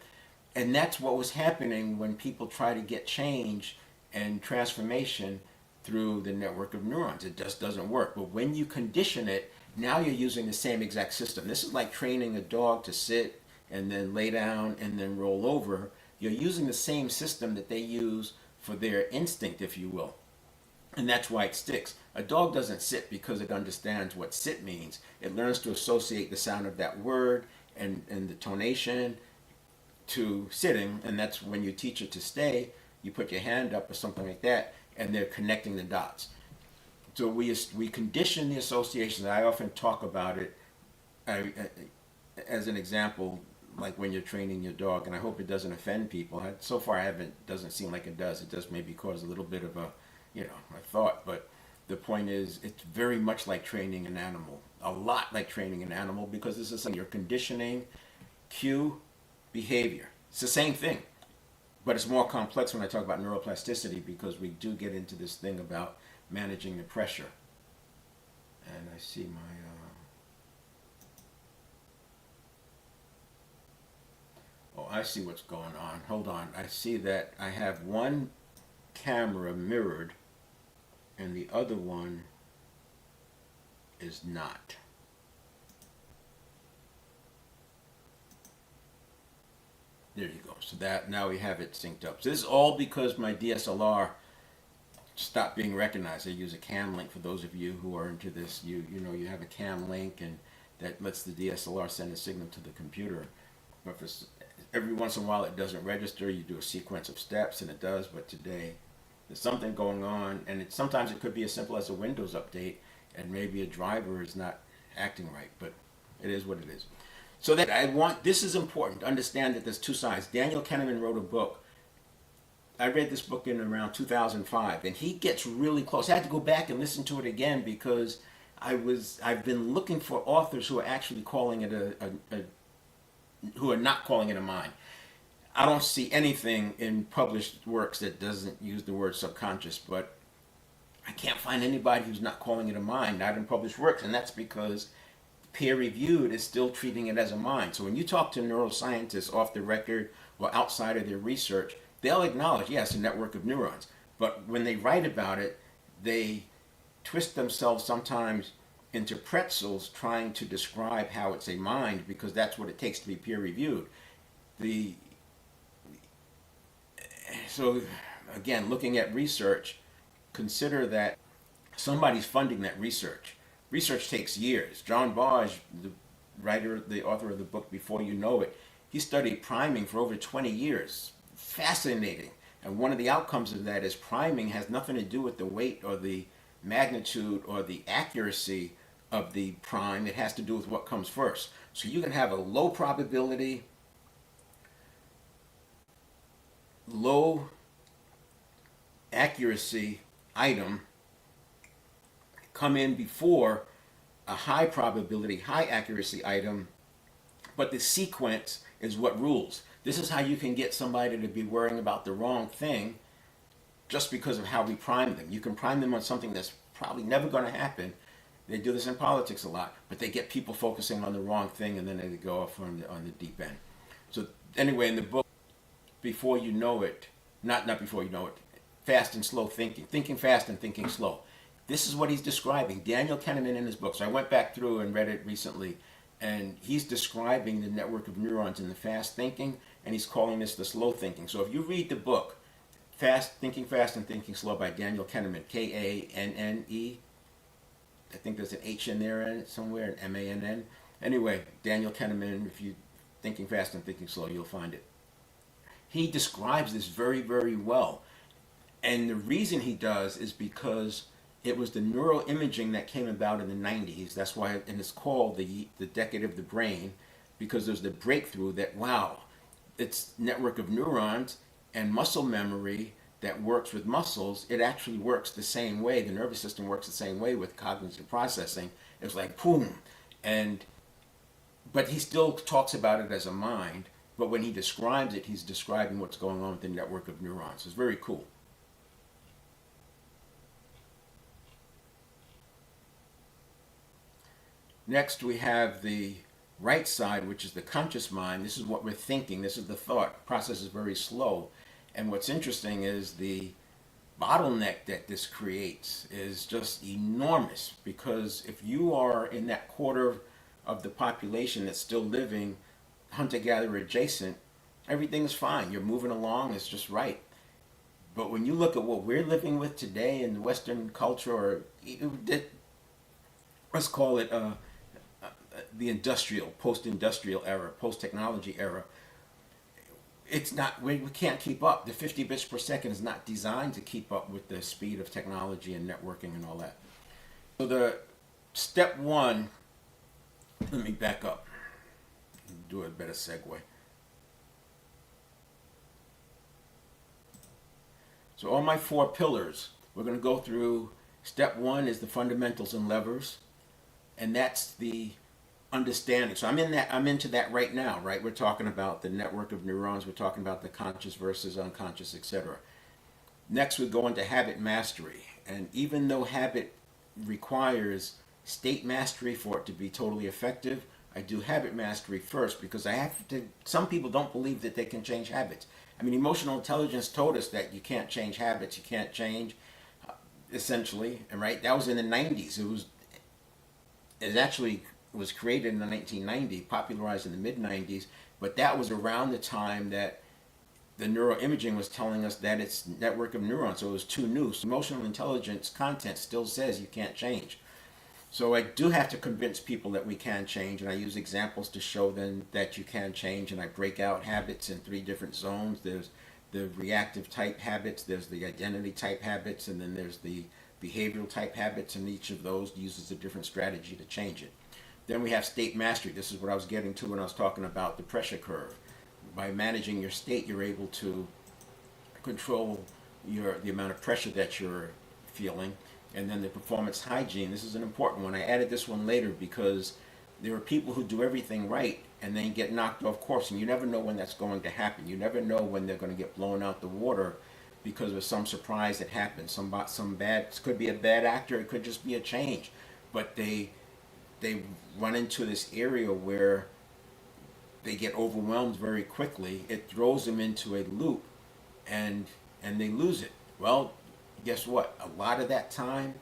Speaker 1: And that's what was happening when people try to get change and transformation through the network of neurons. It just doesn't work. But when you condition it, now you're using the same exact system. This is like training a dog to sit and then lay down and then roll over. You're using the same system that they use for their instinct, if you will. And that's why it sticks. A dog doesn't sit because it understands what sit means. It learns to associate the sound of that word and the tonation to sitting, and that's when you teach it to stay, you put your hand up or something like that, and they're connecting the dots. So we condition the associations. I often talk about it as an example, like when you're training your dog, and I hope it doesn't offend people. So far, doesn't seem like it does. It does maybe cause a little bit of a thought, but the point is, it's very much like training an animal, a lot like training an animal, because this is something you're conditioning, cue, behavior. It's the same thing, but it's more complex when I talk about neuroplasticity, because we do get into this thing about managing the pressure. And I see my I see what's going on. Hold on. I see that I have one camera mirrored and the other one is not. There you go. So that now we have it synced up. So this is all because my DSLR stopped being recognized. I use a cam link for those of you who are into this. You know you have a cam link and that lets the DSLR send a signal to the computer. But for every once in a while it doesn't register. You do a sequence of steps and it does. But today there's something going on, and sometimes it could be as simple as a Windows update, and maybe a driver is not acting right. But it is what it is. So that this is important to understand that there's two sides. Daniel Kahneman wrote a book. I read this book in around 2005, and he gets really close. I had to go back and listen to it again because I've been looking for authors who are actually calling it who are not calling it a mind. I don't see anything in published works that doesn't use the word subconscious, but I can't find anybody who's not calling it a mind, not in published works, and that's because peer-reviewed is still treating it as a mind. So when you talk to neuroscientists off the record or outside of their research, they'll acknowledge, yes, a network of neurons. But when they write about it, they twist themselves sometimes into pretzels trying to describe how it's a mind, because that's what it takes to be peer-reviewed. So again, looking at research, consider that somebody's funding that research. Research takes years. John Baj, the author of the book Before You Know It, he studied priming for over 20 years. Fascinating. And one of the outcomes of that is priming has nothing to do with the weight or the magnitude or the accuracy of the prime. It has to do with what comes first. So you can have a low probability, low accuracy item come in before a high probability, high accuracy item, but the sequence is what rules. This is how you can get somebody to be worrying about the wrong thing just because of how we prime them. You can prime them on something that's probably never going to happen. They do this in politics a lot, but they get people focusing on the wrong thing and then they go off on the deep end. So anyway, in the book, Before You Know It, not Before You Know It, Fast and Slow Thinking, Thinking Fast and Thinking Slow. This is what he's describing. Daniel Kahneman in his book. So I went back through and read it recently, and he's describing the network of neurons in the fast thinking, and he's calling this the slow thinking. So if you read the book, Thinking Fast and Thinking Slow by Daniel Kahneman, K-A-N-N-E, I think there's an H in there in it somewhere, an M-A-N-N. Anyway, Daniel Kahneman, if you Thinking Fast and Thinking Slow, you'll find it. He describes this very, very well. And the reason he does is because it was the neuroimaging that came about in the 90s. That's why, and it's called the decade of the brain, because there's the breakthrough that, wow, it's network of neurons and muscle memory that works with muscles. It actually works the same way. The nervous system works the same way with cognitive processing. It's like, boom. But he still talks about it as a mind. But when he describes it, he's describing what's going on with the network of neurons. It's very cool. Next, we have the right side, which is the conscious mind. This is what we're thinking. This is the thought. The process is very slow. And what's interesting is the bottleneck that this creates is just enormous, because if you are in that quarter of the population that's still living hunter-gatherer adjacent, everything's fine. You're moving along. It's just right. But when you look at what we're living with today in Western culture, or let's call it the industrial, post-industrial era, post-technology era, it's not, we can't keep up. The 50 bits per second is not designed to keep up with the speed of technology and networking and all that. So the step one, let me back up, do a better segue. So on my 4 pillars, we're going to go through. Step one is the fundamentals and levers, and that's the understanding. So I'm into that right now, right? We're talking about the network of neurons. We're talking about the conscious versus unconscious, etc. Next, we go into habit mastery. And even though habit requires state mastery for it to be totally effective, I do habit mastery first, because I have to, some people don't believe that they can change habits. I mean, emotional intelligence told us that you can't change habits, you can't change, essentially, and right? That was in the 90s. It was It actually was created in the 1990s, popularized in the mid 90s, but that was around the time that the neuroimaging was telling us that it's network of neurons, so it was too new. So emotional intelligence content still says you can't change. So I do have to convince people that we can change, and I use examples to show them that you can change, and I break out habits in 3 different zones. There's the reactive type habits, there's the identity type habits, and then there's the behavioral type habits, and each of those uses a different strategy to change it. Then we have state mastery. This is what I was getting to when I was talking about the pressure curve. By managing your state, you're able to control the amount of pressure that you're feeling. And then the performance hygiene. This is an important one. I added this one later because there are people who do everything right and then get knocked off course, and you never know when that's going to happen. You never know when they're going to get blown out the water because of some surprise that happens. Some bad. It could be a bad actor. It could just be a change, but they run into this area where they get overwhelmed very quickly. It throws them into a loop, and they lose it. Well, guess what? A lot of that time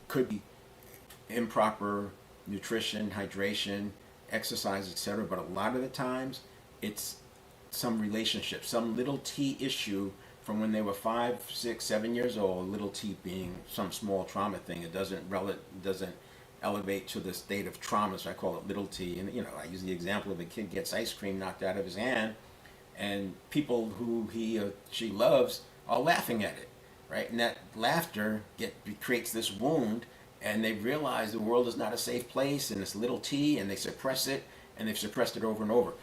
Speaker 1: could be improper nutrition, hydration, exercise, etc. But a lot of the times, it's some relationship, some little T issue from when they were 5, 6, 7 years old. Little T being some small trauma thing. It doesn't elevate to the state of trauma, so I call it little T. And I use the example of a kid gets ice cream knocked out of his hand, and people who he or she loves are laughing at it, right? And that laughter creates this wound, and they realize the world is not a safe place, and it's little T, and they suppress it, and they've suppressed it over and over.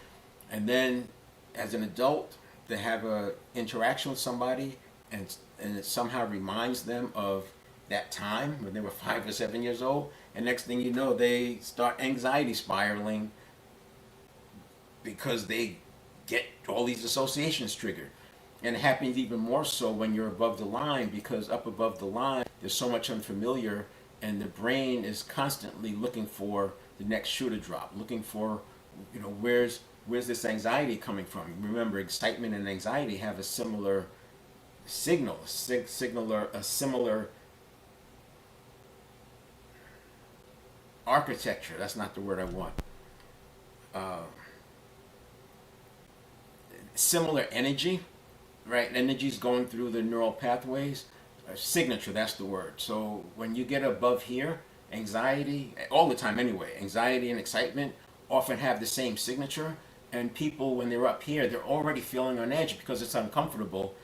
Speaker 1: And then, as an adult, they have a interaction with somebody, and it somehow reminds them of that time when they were 5 or 7 years old, and next thing you know, they start anxiety spiraling because they get all these associations triggered. And it happens even more so when you're above the line, because up above the line, there's so much unfamiliar, and the brain is constantly looking for the next shoe to drop, looking for, where's this anxiety coming from? Remember, excitement and anxiety have a similar signal, a similar architecture. That's not the word I want. Similar energy, right? Energy's going through the neural pathways. Signature, that's the word. So when you get above here, anxiety, all the time anyway, anxiety and excitement often have the same signature. And people, when they're up here, they're already feeling on edge because it's uncomfortable.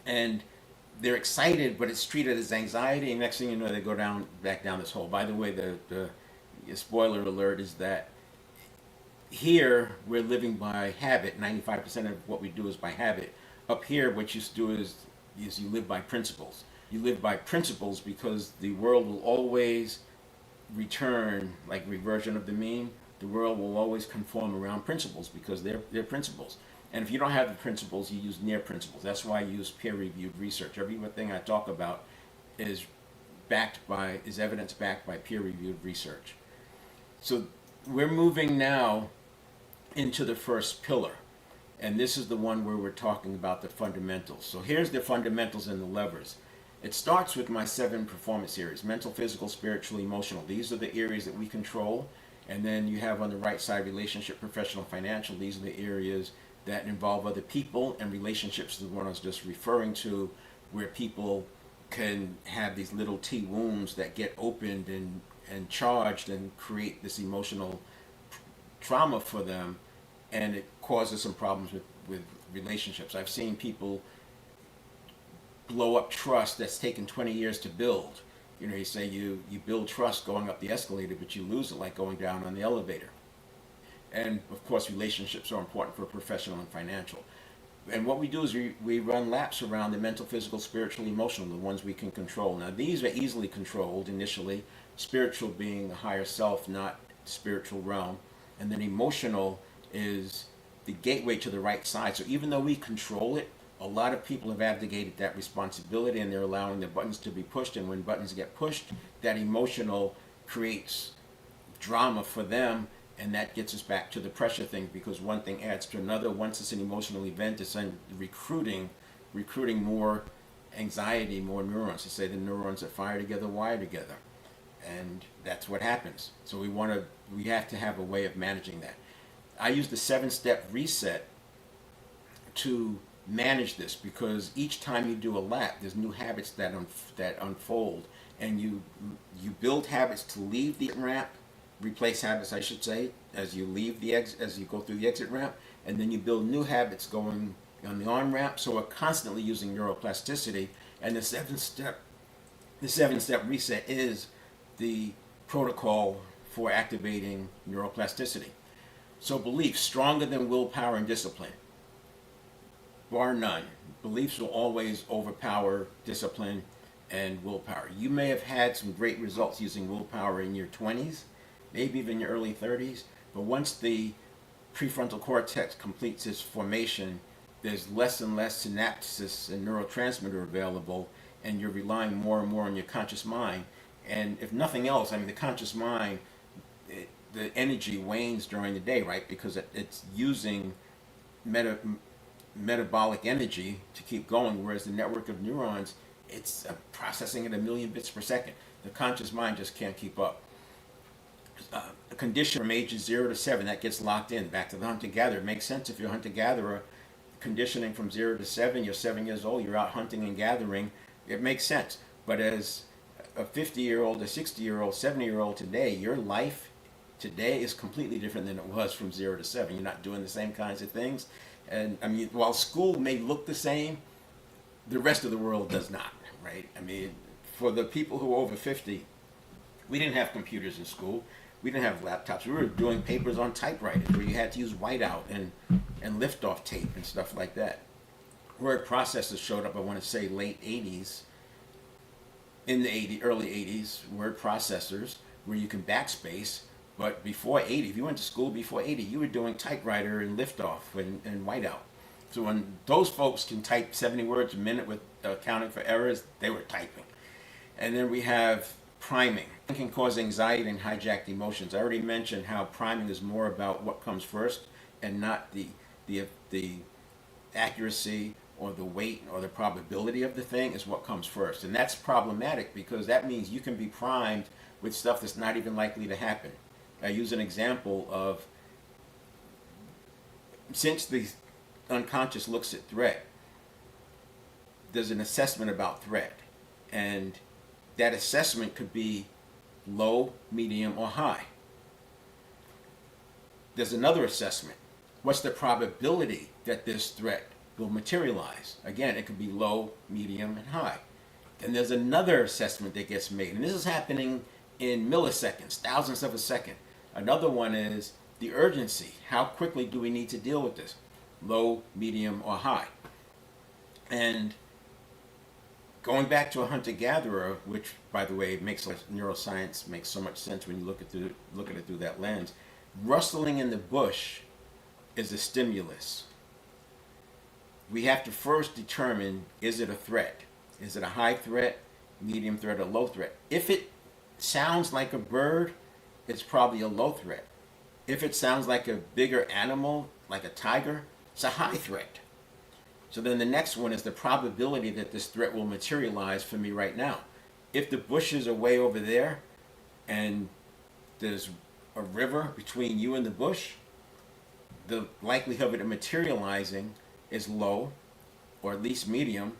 Speaker 1: And they're excited, but it's treated as anxiety. And next thing you know, they go back down this hole. By the way, the spoiler alert is that here we're living by habit. 95% of what we do is by habit. Up here, what you do is you live by principles. You live by principles because the world will always return, like reversion of the mean. The world will always conform around principles because they're principles. And if you don't have the principles, you use near principles. That's why I use peer-reviewed research. Everything I talk about is evidence backed by peer-reviewed research. So we're moving now into the first pillar. And this is the one where we're talking about the fundamentals. So here's the fundamentals and the levers. It starts with my 7 performance areas: mental, physical, spiritual, emotional. These are the areas that we control. And then you have on the right side relationship, professional, financial. These are the areas that involve other people, and relationships is the one I was just referring to, where people can have these little T wounds that get opened and charged and create this emotional trauma for them, and it causes some problems with relationships. I've seen people blow up trust that's taken 20 years to build. You say you build trust going up the escalator, but you lose it like going down on the elevator. And of course, relationships are important for professional and financial. And what we do is we run laps around the mental, physical, spiritual, emotional, the ones we can control. Now, these are easily controlled initially, spiritual being the higher self, not spiritual realm. And then emotional is the gateway to the right side. So even though we control it, a lot of people have abdicated that responsibility, and they're allowing the buttons to be pushed. And when buttons get pushed, that emotional creates drama for them, and that gets us back to the pressure thing, because one thing adds to another. Once it's an emotional event, it's recruiting more anxiety, more neurons. To say the neurons that fire together wire together. And that's what happens. So we have to have a way of managing that. I use the 7-step reset to manage this, because each time you do a lap, there's new habits that unfold, and you build habits to leave the ramp, replace habits, I should say, as you leave the as you go through the exit ramp, and then you build new habits going on the on ramp. So we're constantly using neuroplasticity, and the 7-step reset is the protocol for activating neuroplasticity. So beliefs stronger than willpower and discipline. Bar none. Beliefs will always overpower discipline and willpower. You may have had some great results using willpower in your 20s, maybe even your early 30s, but once the prefrontal cortex completes its formation, there's less and less synapses and neurotransmitter available, and you're relying more and more on your conscious mind. And if nothing else, I mean, the conscious mind, the energy wanes during the day, right? Because it's using metabolic energy to keep going, whereas the network of neurons, it's processing at 1,000,000 bits per second. The conscious mind just can't keep up. A condition from ages 0 to 7, that gets locked in. Back to the hunter-gatherer. It makes sense if you're a hunter-gatherer. Conditioning from 0 to 7, you're 7 years old, you're out hunting and gathering. It makes sense. But as a 50-year-old, a 60-year-old, 70-year-old today, your life today is completely different than it was from 0 to 7. You're not doing the same kinds of things. And I mean, while school may look the same, the rest of the world does not, right? I mean, for the people who are over 50, we didn't have computers in school. We didn't have laptops. We were doing papers on typewriters where you had to use whiteout and lift-off tape and stuff like that. Word processors showed up, I want to say, late 80s. In the early 80s, word processors where you can backspace. But before 80, if you went to school before 80, you were doing typewriter and liftoff and whiteout. So when those folks can type 70 words a minute with accounting for errors, they were typing. And then we have priming. It can cause anxiety and hijack emotions. I already mentioned how priming is more about what comes first and not the accuracy or the weight or the probability of the thing is what comes first. And that's problematic, because that means you can be primed with stuff that's not even likely to happen. I use an example of, since the unconscious looks at threat, there's an assessment about threat. And that assessment could be low, medium, or high. There's another assessment. What's the probability that this threat will materialize? Again, it could be low, medium, and high. Then there's another assessment that gets made. And this is happening in milliseconds, thousandths of a second. Another one is the urgency. How quickly do we need to deal with this? Low, medium, or high? And going back to a hunter-gatherer, which, by the way, makes neuroscience makes so much sense when you look at it through that lens. Rustling in the bush is a stimulus. We have to first determine, is it a threat? Is it a high threat, medium threat, or low threat? If it sounds like a bird, it's probably a low threat. If it sounds like a bigger animal, like a tiger, it's a high threat. So then the next one is the probability that this threat will materialize for me right now. If the bushes are way over there and there's a river between you and the bush, the likelihood of it materializing is low, or at least medium,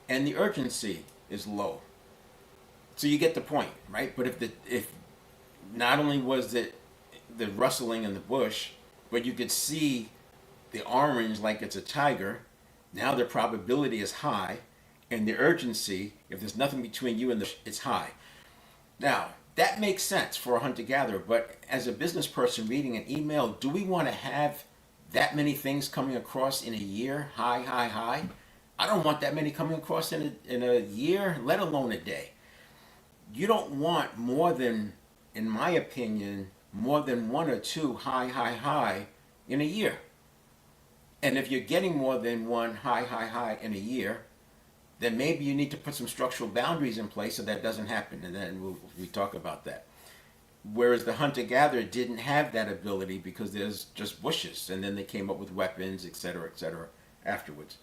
Speaker 1: and the urgency is low. So you get the point, right? But if not only was it the rustling in the bush, but you could see the orange like it's a tiger, now the probability is high, and the urgency, if there's nothing between you and it's high. Now, that makes sense for a hunter-gatherer, but as a business person reading an email, do we want to have that many things coming across in a year? High, high, high. I don't want that many coming across in a year, let alone a day. You don't want more than, in my opinion, more than one or two high, high, high in a year. And if you're getting more than one high, high, high in a year, then maybe you need to put some structural boundaries in place so that doesn't happen. And then we talk about that. Whereas the hunter-gatherer didn't have that ability because there's just bushes. And then they came up with weapons, et cetera, afterwards.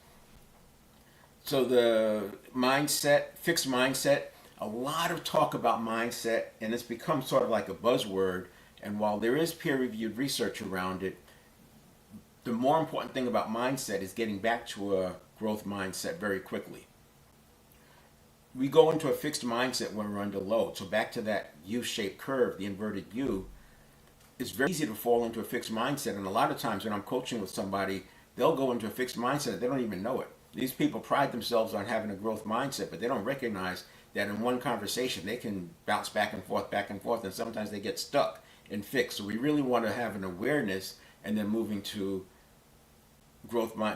Speaker 1: So the mindset, fixed mindset, a lot of talk about mindset, and it's become sort of like a buzzword. And while there is peer-reviewed research around it, the more important thing about mindset is getting back to a growth mindset very quickly. We go into a fixed mindset when we're under load. So back to that U-shaped curve, the inverted U, it's very easy to fall into a fixed mindset. And a lot of times when I'm coaching with somebody, they'll go into a fixed mindset. They don't even know it. These people pride themselves on having a growth mindset, but they don't recognize that in one conversation they can bounce back and forth, and sometimes they get stuck and fixed. So we really want to have an awareness and then moving to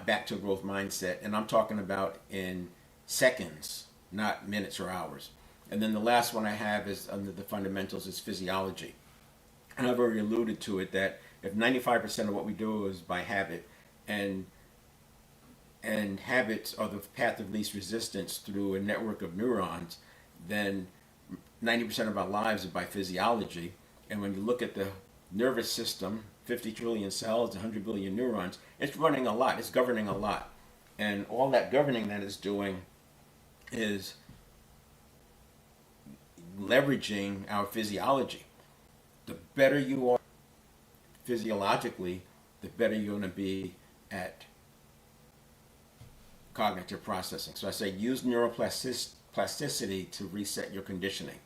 Speaker 1: back to a growth mindset. And I'm talking about in seconds, not minutes or hours. And then the last one I have is under the fundamentals is physiology. And I've already alluded to it that if 95% of what we do is by habit, and habits are the path of least resistance through a network of neurons, then 90% of our lives are by physiology. And when you look at the nervous system, 50 trillion cells, 100 billion neurons, it's running a lot, it's governing a lot. And all that governing that it's doing is leveraging our physiology. The better you are physiologically, the better you're going to be at cognitive processing. So I say use neuroplasticity to reset your conditioning.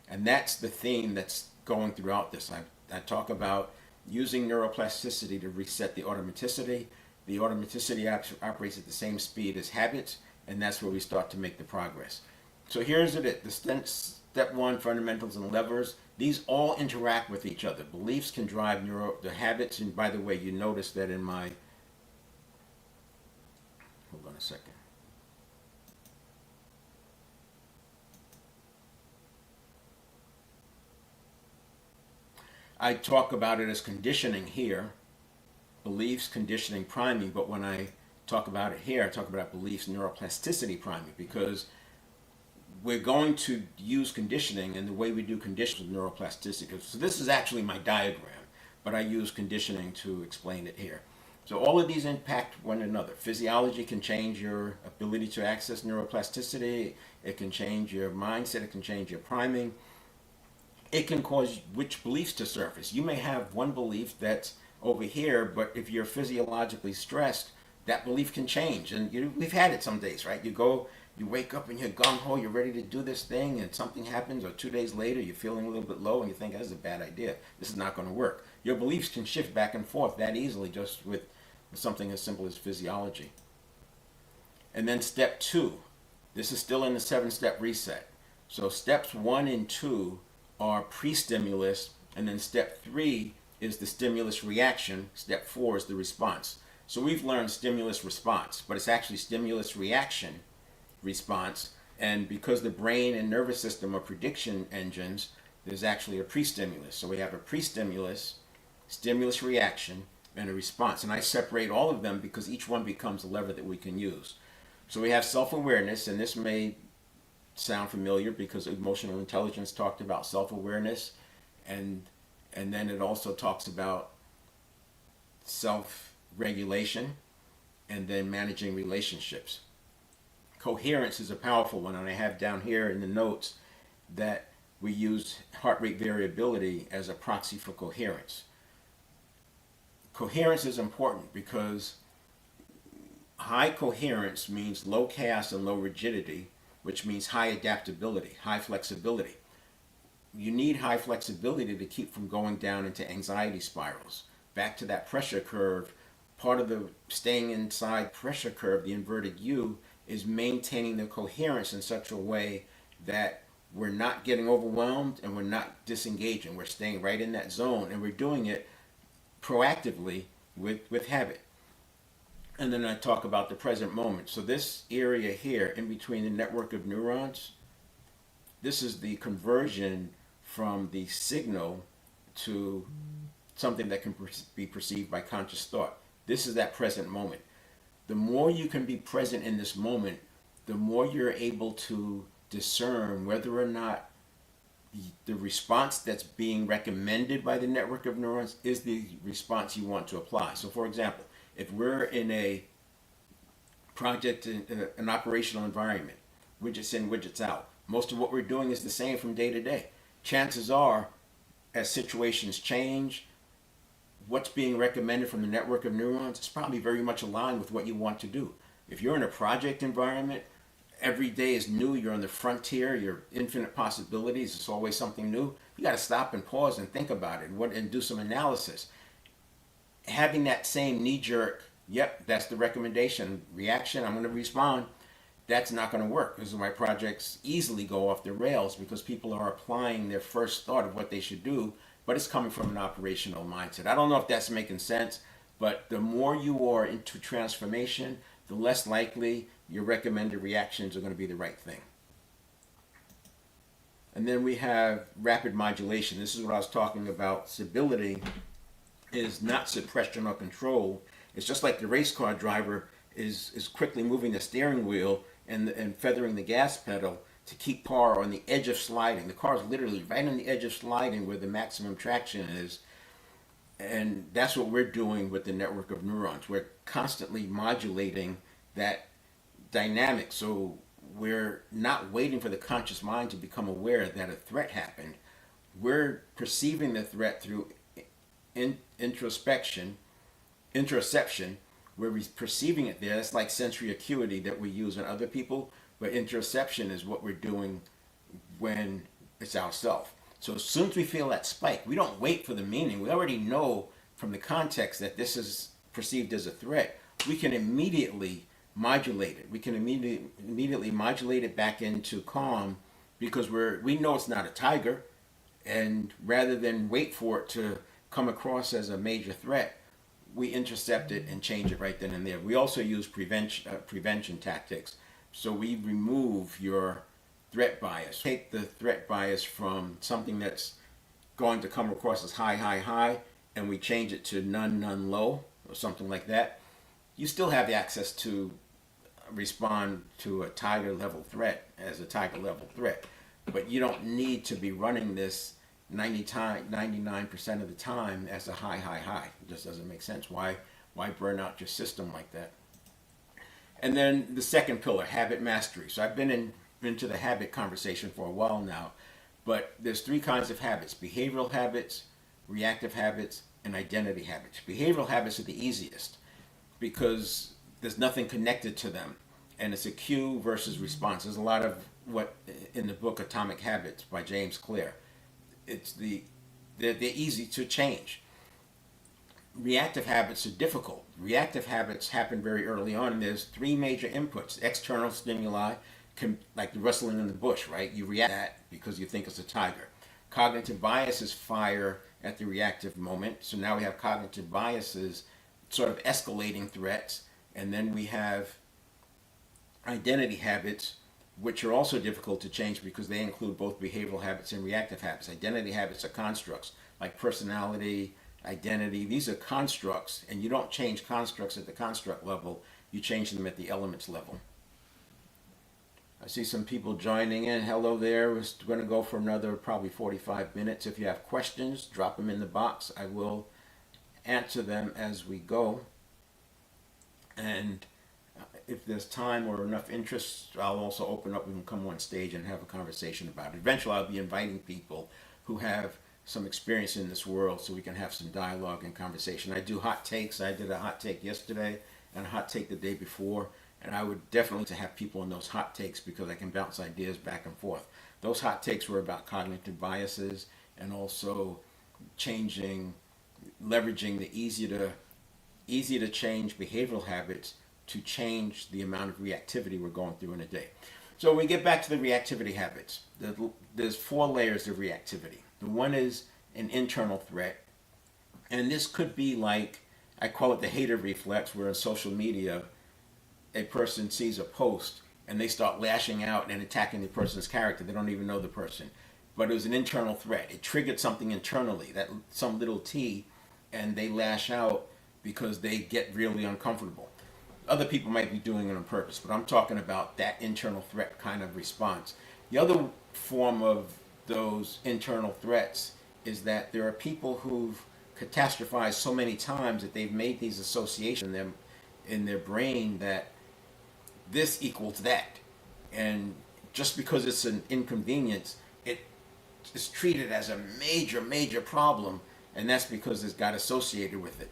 Speaker 1: And that's the theme that's going throughout this. I talk about using neuroplasticity to reset the automaticity. The automaticity operates at the same speed as habits, and that's where we start to make the progress. So here's it. The step one, fundamentals and levers. These all interact with each other. Beliefs can drive the habits. And by the way, you notice that in my, hold on a second. I talk about it as conditioning here, beliefs, conditioning, priming, but when I talk about it here, I talk about beliefs, neuroplasticity, priming, because we're going to use conditioning, and the way we do conditioning is neuroplasticity. So this is actually my diagram, but I use conditioning to explain it here. So all of these impact one another. Physiology can change your ability to access neuroplasticity. It can change your mindset. It can change your priming. It can cause which beliefs to surface. You may have one belief that's over here, but if you're physiologically stressed, that belief can change. And we've had it some days, right? You wake up and you're gung-ho, you're ready to do this thing, and something happens, or 2 days later you're feeling a little bit low and you think, this is a bad idea. This is not going to work. Your beliefs can shift back and forth that easily just with something as simple as physiology. And then step two, this is still in the 7-step reset. So steps 1 and 2 are pre-stimulus, and then step 3 is the stimulus reaction. Step 4 is the response. So we've learned stimulus response, but it's actually stimulus reaction response. And because the brain and nervous system are prediction engines, there's actually a pre-stimulus. So we have a pre-stimulus, stimulus reaction, and a response. And I separate all of them because each one becomes a lever that we can use. So we have self-awareness, and this may sound familiar because emotional intelligence talked about self-awareness, and then it also talks about self-regulation and then managing relationships. Coherence is a powerful one, and I have down here in the notes that we use heart rate variability as a proxy for coherence. Coherence is important because high coherence means low chaos and low rigidity, which means high adaptability, high flexibility. You need high flexibility to keep from going down into anxiety spirals. Back to that pressure curve, part of the staying inside pressure curve, the inverted U, is maintaining the coherence in such a way that we're not getting overwhelmed and we're not disengaging. We're staying right in that zone, and we're doing it proactively with habit. And then I talk about the present moment. So this area here in between the network of neurons, this is the conversion from the signal to something that can be perceived by conscious thought. This is that present moment. The more you can be present in this moment, the more you're able to discern whether or not the response that's being recommended by the network of neurons is the response you want to apply. So for example, if we're in a project, an operational environment, widgets in, widgets out, Most of what we're doing is the same from day to day. Chances are, as situations change, what's being recommended from the network of neurons is probably very much aligned with what you want to do. If you're in a project environment, every day is new, you're on the frontier, you're infinite possibilities, it's always something new. You got to stop and pause and think about it and do some analysis. Having that same knee jerk, yep, that's the recommendation, reaction, I'm going to respond, that's not going to work because my projects easily go off the rails because people are applying their first thought of what they should do, but it's coming from an operational mindset. I don't know if that's making sense, but the more you are into transformation, the less likely your recommended reactions are going to be the right thing. And then we have rapid modulation. This is what I was talking about. Stability is not suppression or control. It's just like the race car driver is quickly moving the steering wheel and feathering the gas pedal to keep car on the edge of sliding. The car is literally right on the edge of sliding where the maximum traction is. And that's what we're doing with the network of neurons. We're constantly modulating that dynamic. So we're not waiting for the conscious mind to become aware that a threat happened. We're perceiving the threat through interoception. We're perceiving it there. It's like sensory acuity that we use in other people, but interoception is what we're doing when it's ourself. So as soon as we feel that spike, we don't wait for the meaning. We already know from the context that this is perceived as a threat. We can immediately modulate it. We can immediately modulate it back into calm because we know it's not a tiger, and rather than wait for it to come across as a major threat, we intercept it and change it right then and there. We also use prevention tactics. So we remove your threat bias. Take the threat bias from something that's going to come across as high, high, high, and we change it to none, none, low, or something like that. You still have the access to respond to a tiger level threat as a tiger level threat, but you don't need to be running this 99% of the time as a high, high, high. It just doesn't make sense. Why burn out your system like that? And then the second pillar, habit mastery. So I've been into the habit conversation for a while now, but there's three kinds of habits: behavioral habits, reactive habits, and identity habits. Behavioral habits are the easiest because there's nothing connected to them, and it's a cue versus response. There's a lot of what in the book Atomic Habits by James Clear. They're easy to change. Reactive habits are difficult. Reactive habits happen very early on, and there's three major inputs. External stimuli, like the rustling in the bush, right? You react to that because you think it's a tiger. Cognitive biases fire at the reactive moment, so now we have cognitive biases sort of escalating threats, and then we have identity habits, which are also difficult to change because they include both behavioral habits and reactive habits. Identity habits are constructs like personality, identity. These are constructs, and you don't change constructs at the construct level, you change them at the elements level. I see some people joining in. Hello there. We're going to go for another probably 45 minutes. If you have questions, drop them in the box. I will answer them as we go. And if there's time or enough interest, I'll also open up and come on stage and have a conversation about it. Eventually, I'll be inviting people who have some experience in this world so we can have some dialogue and conversation. I do hot takes. I did a hot take yesterday and a hot take the day before, and I would definitely have people in those hot takes because I can bounce ideas back and forth. Those hot takes were about cognitive biases and also leveraging the easy to change behavioral habits to change the amount of reactivity we're going through in a day. So we get back to the reactivity habits. There's four layers of reactivity. The one is an internal threat, and this could be like, I call it the hater reflex, where on social media a person sees a post and they start lashing out and attacking the person's character. They don't even know the person, but it was an internal threat. It triggered something internally, that some little T, and they lash out because they get really uncomfortable. Other people might be doing it on purpose, but I'm talking about that internal threat kind of response. The other form of those internal threats is that there are people who've catastrophized so many times that they've made these associations in their brain that this equals that. And just because it's an inconvenience, it is treated as a major, major problem, and that's because it's got associated with it.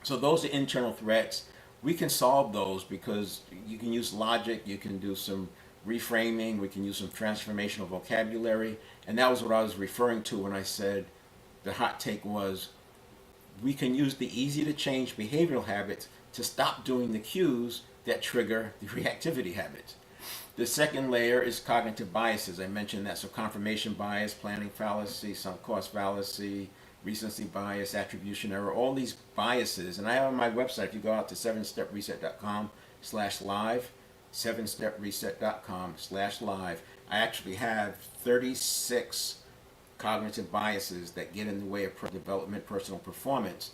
Speaker 1: So those are internal threats. We can solve those because you can use logic, you can do some reframing, we can use some transformational vocabulary, and that was what I was referring to when I said the hot take was we can use the easy to change behavioral habits to stop doing the cues that trigger the reactivity habits. The second layer is cognitive biases. I mentioned that. So confirmation bias, planning fallacy, sunk cost fallacy, recency bias, attribution error, all these biases. And I have on my website, if you go out to 7stepreset.com/live, 7stepreset.com/live, I actually have 36 cognitive biases that get in the way of development, personal performance.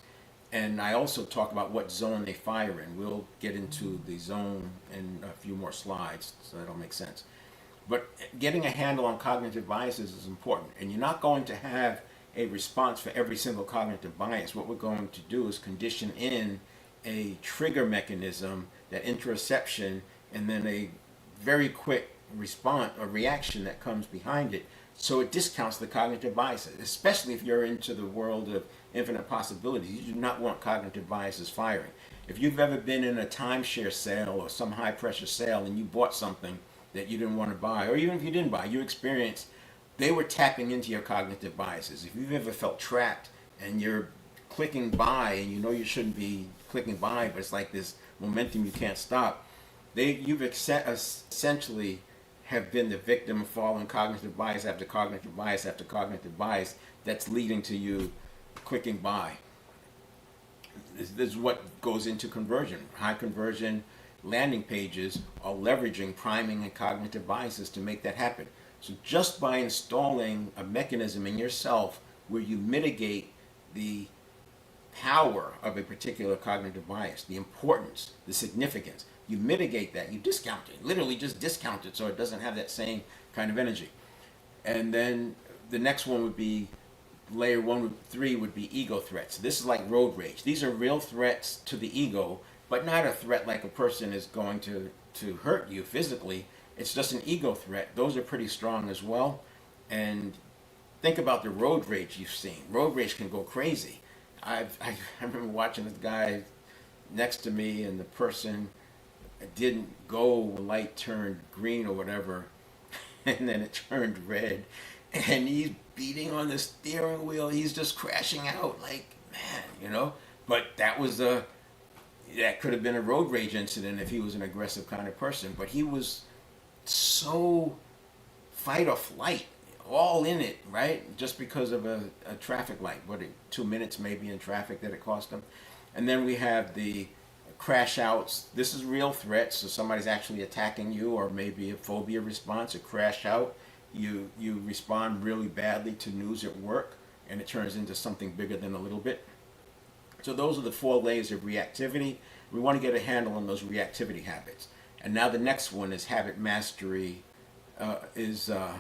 Speaker 1: And I also talk about what zone they fire in. We'll get into the zone in a few more slides, so that'll make sense. But getting a handle on cognitive biases is important. And you're not going to have a response for every single cognitive bias. What we're going to do is condition in a trigger mechanism, that interoception, and then a very quick response or reaction that comes behind it. So it discounts the cognitive biases, especially if you're into the world of infinite possibilities. You do not want cognitive biases firing. If you've ever been in a timeshare sale or some high pressure sale and you bought something that you didn't want to buy, or even if you didn't buy, you experienced they were tapping into your cognitive biases. If you've ever felt trapped and you're clicking buy and you know you shouldn't be clicking buy, but it's like this momentum you can't stop, you've essentially have been the victim of following cognitive bias after cognitive bias after cognitive bias that's leading to you clicking buy. This is what goes into conversion. High conversion landing pages are leveraging priming and cognitive biases to make that happen. So just by installing a mechanism in yourself where you mitigate the power of a particular cognitive bias, the importance, the significance, you mitigate that, you discount it, literally just discount it so it doesn't have that same kind of energy. And then the next one would be layer 3 would be ego threats. This is like road rage. These are real threats to the ego, but not a threat like a person is going to hurt you physically. It's just an ego threat. Those are pretty strong as well. And think about the road rage you've seen. Road rage can go crazy. I remember watching this guy next to me, and the person didn't go, light turned green or whatever, and then it turned red, and he's beating on the steering wheel. He's just crashing out, like, man. But that could have been a road rage incident if he was an aggressive kind of person. But he was so fight or flight, all in it, right? Just because of a traffic light. 2 minutes maybe in traffic that it cost him. And then we have the crash outs. This is real threats. So somebody's actually attacking you, or maybe a phobia response, a crash out. You respond really badly to news at work, and it turns into something bigger than a little bit. So those are the 4 layers of reactivity. We want to get a handle on those reactivity habits. And now the next one is habit mastery, addressing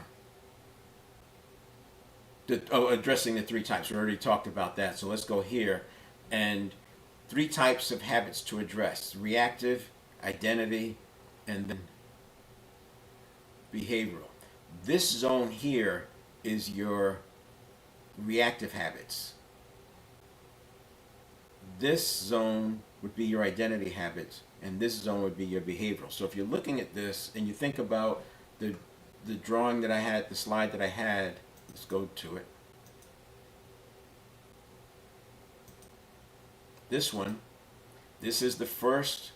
Speaker 1: the 3 types. We already talked about that, so let's go here. And 3 types of habits to address: reactive, identity, and then behavioral. This zone here is your reactive habits. This zone would be your identity habits, and this zone would be your behavioral. So if you're looking at this and you think about the drawing that I had, the slide that I had, let's go to it. This one, this is the first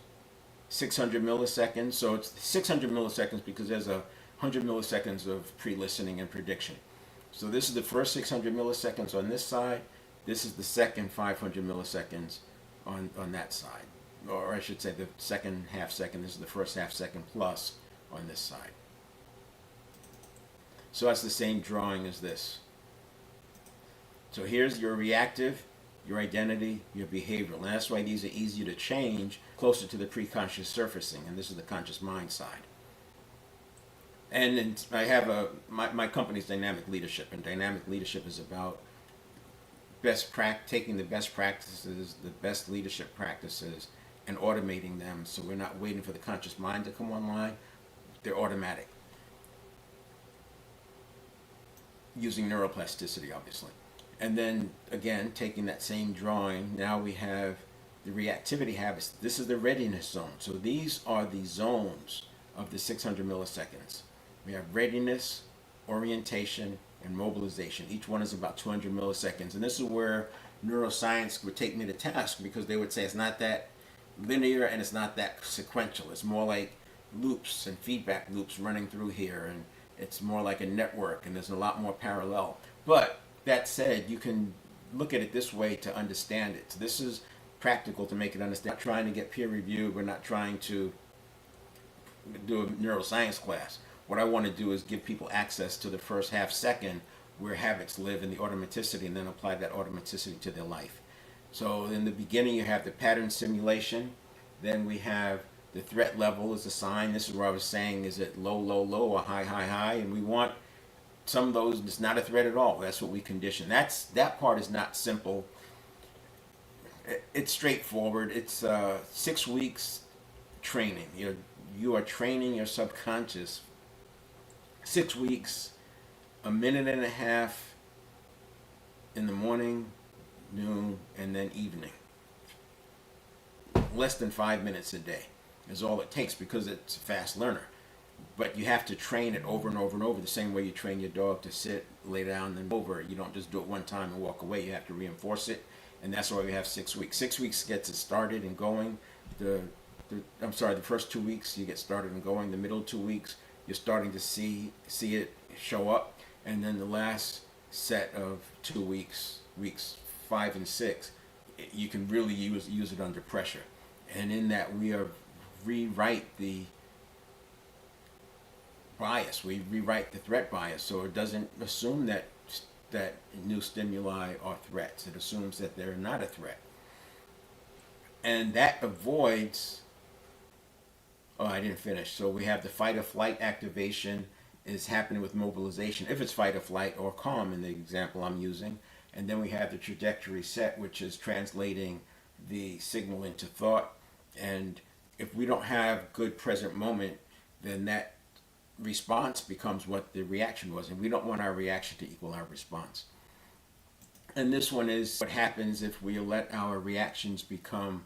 Speaker 1: 600 milliseconds. So it's 600 milliseconds because there's 100 milliseconds of pre-listening and prediction. So this is the first 600 milliseconds on this side. This is the second 500 milliseconds on that side. Or I should say the second half second. This is the first half second plus on this side. So that's the same drawing as this. So here's your reactive, your identity, your behavioral. And that's why these are easier to change, closer to the preconscious surfacing. And this is the conscious mind side. And I have my company's dynamic leadership, and dynamic leadership is about taking the best practices, the best leadership practices, and automating them. So we're not waiting for the conscious mind to come online; they're automatic. using neuroplasticity, obviously. And then again, taking that same drawing, now we have the reactivity habits. This is the readiness zone. So these are the zones of the 600 milliseconds. We have readiness, orientation, and mobilization. Each one is about 200 milliseconds. And this is where neuroscience would take me to task, because they would say it's not that linear and it's not that sequential. It's more like loops and feedback loops running through here, and it's more like a network, and there's a lot more parallel. But that said, you can look at it this way to understand it. So this is practical to make it understand. We're not trying to get peer reviewed. We're not trying to do a neuroscience class. What I want to do is give people access to the first half second where habits live in the automaticity, and then apply that automaticity to their life. So in the beginning, you have the pattern simulation. Then we have the threat level is a sign. This is where I was saying, is it low, low, low, or high, high, high? And we want some of those, it's not a threat at all. That's what we condition. That part is not simple. It's straightforward. It's 6 weeks training. You are training your subconscious 6 weeks, a minute and a half in the morning, noon, and then evening. Less than 5 minutes a day is all it takes, because it's a fast learner. But you have to train it over and over and over, the same way you train your dog to sit, lay down, and over. You don't just do it one time and walk away. You have to reinforce it, and that's why we have 6 weeks. 6 weeks gets it started and going. The first 2 weeks you get started and going. The middle 2 weeks you're starting to see it show up, and then the last set of 2 weeks, weeks 5 and 6, you can really use it under pressure. And in that, we rewrite the bias. We rewrite the threat bias, so it doesn't assume that new stimuli are threats. It assumes that they're not a threat, and that avoids. Oh, I didn't finish. So we have the fight or flight activation is happening with mobilization, if it's fight or flight, or calm in the example I'm using. And then we have the trajectory set, which is translating the signal into thought. And if we don't have good present moment, then that response becomes what the reaction was. And we don't want our reaction to equal our response. And this one is what happens if we let our reactions become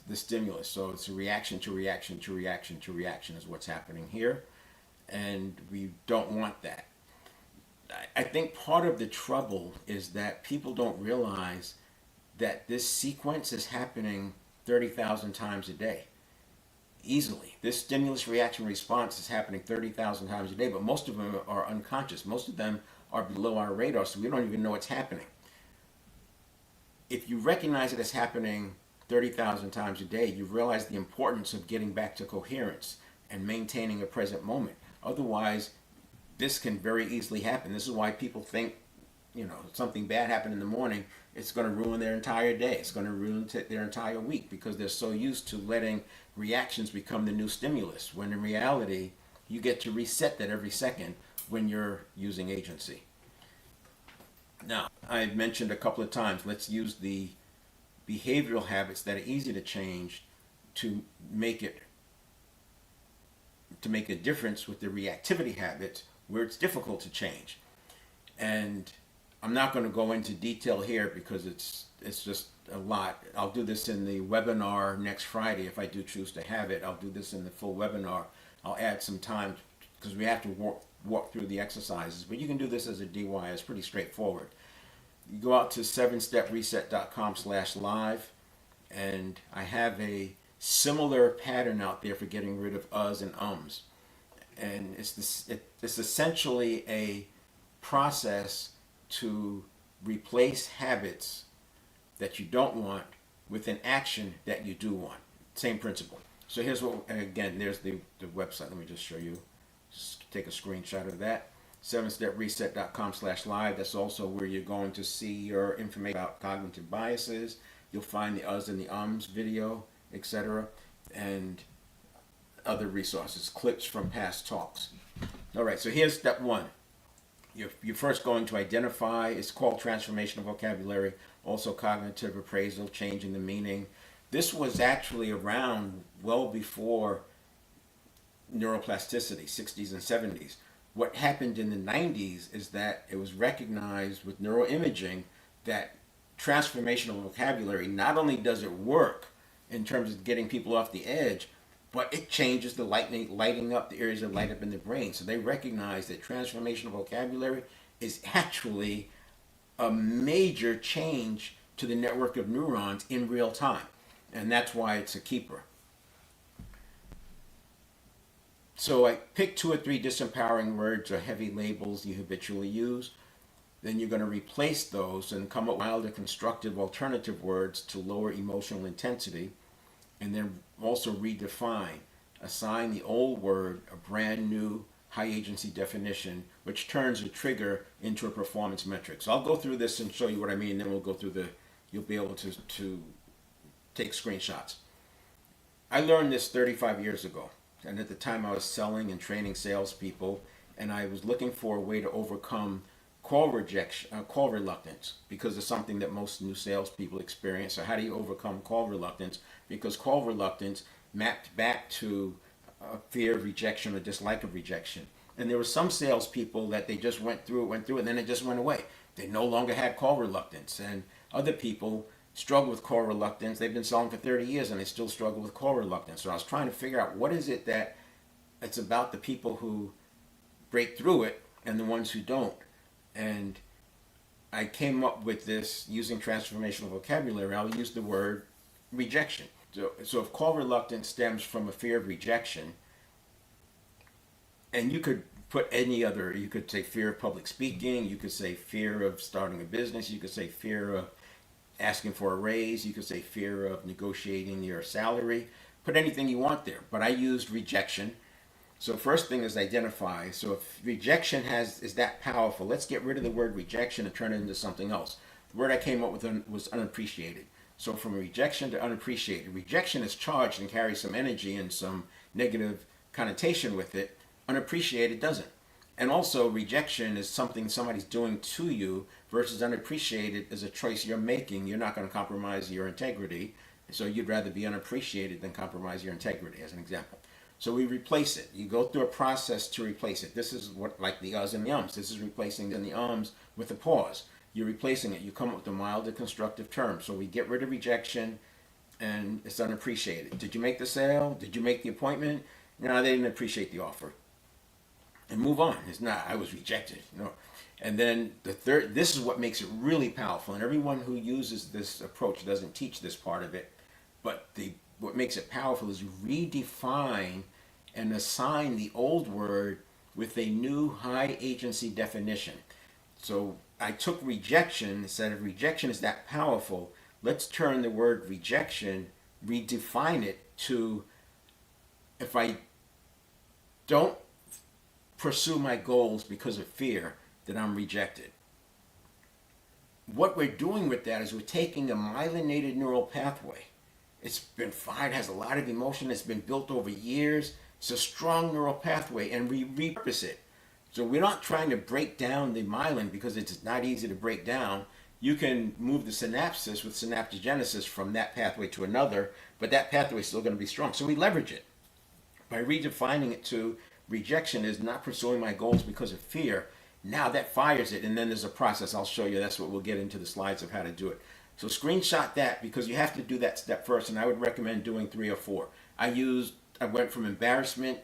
Speaker 1: the stimulus. So it's a reaction to reaction to reaction to reaction is what's happening here. And we don't want that. I think part of the trouble is that people don't realize that this sequence is happening 30,000 times a day. Easily. This stimulus reaction response is happening 30,000 times a day, but most of them are unconscious. Most of them are below our radar, so we don't even know it's happening. If you recognize it as happening 30,000 times a day, you realize the importance of getting back to coherence and maintaining a present moment. Otherwise, this can very easily happen. This is why people think, something bad happened in the morning, it's going to ruin their entire day. It's going to ruin their entire week, because they're so used to letting reactions become the new stimulus, when in reality, you get to reset that every second when you're using agency. Now, I've mentioned a couple of times, let's use the behavioral habits that are easy to change to make a difference with the reactivity habits where it's difficult to change. And I'm not going to go into detail here because it's just a lot. I'll do this in the webinar next Friday if I do choose to have it. I'll do this in the full webinar. I'll add some time because we have to walk through the exercises. But you can do this as a DY. It's pretty straightforward. You go out to 7stepreset.com/live, and I have a similar pattern out there for getting rid of uhs and ums. And it's essentially a process to replace habits that you don't want with an action that you do want. Same principle. So here's what, again, there's the website. Let me just show you. Just take a screenshot of that. 7stepreset.com/live. That's also where you're going to see your information about cognitive biases. You'll find the uhs and the ums video, etc. and other resources, clips from past talks. All right, so here's step one. You're first going to identify, it's called transformation of vocabulary, also cognitive appraisal, changing the meaning. This was actually around well before neuroplasticity, 60s and 70s, what happened in the 90s is that it was recognized with neuroimaging that transformational vocabulary, not only does it work in terms of getting people off the edge, but it changes the lighting up the areas that light up in the brain. So they recognize that transformational vocabulary is actually a major change to the network of neurons in real time. And that's why it's a keeper. So I pick 2 or 3 disempowering words or heavy labels you habitually use. Then you're going to replace those and come up with milder constructive alternative words to lower emotional intensity. And then also redefine, assign the old word a brand new high agency definition, which turns a trigger into a performance metric. So I'll go through this and show you what I mean, then we'll go through you'll be able to take screenshots. I learned this 35 years ago, and at the time I was selling and training salespeople, and I was looking for a way to overcome call reluctance, because it's something that most new salespeople experience. So how do you overcome call reluctance? Because call reluctance mapped back to a fear of rejection or dislike of rejection. And there were some salespeople that they just went through it, and then it just went away. They no longer had call reluctance. And other people struggle with call reluctance. They've been selling for 30 years and they still struggle with call reluctance. So I was trying to figure out what is it that it's about the people who break through it and the ones who don't. And I came up with this using transformational vocabulary. I'll use the word rejection. So if call reluctance stems from a fear of rejection, and you could put any other, you could say fear of public speaking, you could say fear of starting a business, you could say fear of asking for a raise, you could say fear of negotiating your salary, put anything you want there. But I used rejection. So first thing is identify. So if rejection is that powerful, let's get rid of the word rejection and turn it into something else. The word I came up with was unappreciated. So from rejection to unappreciated. Rejection is charged and carries some energy and some negative connotation with it. Unappreciated doesn't. And also rejection is something somebody's doing to you, versus unappreciated is a choice you're making. You're not going to compromise your integrity. So you'd rather be unappreciated than compromise your integrity, as an example. So we replace it. You go through a process to replace it. This is what, like the uhs and the ums. This is replacing the ums with a pause. You're replacing it. You come up with a milder constructive term. So we get rid of rejection, and it's unappreciated. Did you make the sale? Did you make the appointment? No, they didn't appreciate the offer. And move on. It's not, I was rejected. No. And then the third, this is what makes it really powerful. And everyone who uses this approach doesn't teach this part of it. But what makes it powerful is redefine and assign the old word with a new high agency definition. So I took rejection and said, if rejection is that powerful, let's turn the word rejection, redefine it to, if I don't pursue my goals because of fear, that I'm rejected. What we're doing with that is we're taking a myelinated neural pathway. It's been fired, has a lot of emotion, it's been built over years. It's a strong neural pathway, and we repurpose it. So we're not trying to break down the myelin because it's not easy to break down. You can move the synapses with synaptogenesis from that pathway to another, but that pathway is still going to be strong. So we leverage it by redefining it to rejection is not pursuing my goals because of fear. Now that fires it, and then there's a process. I'll show you. That's what we'll get into the slides of how to do it. So screenshot that, because you have to do that step first, and I would recommend doing 3 or 4. I went from embarrassment,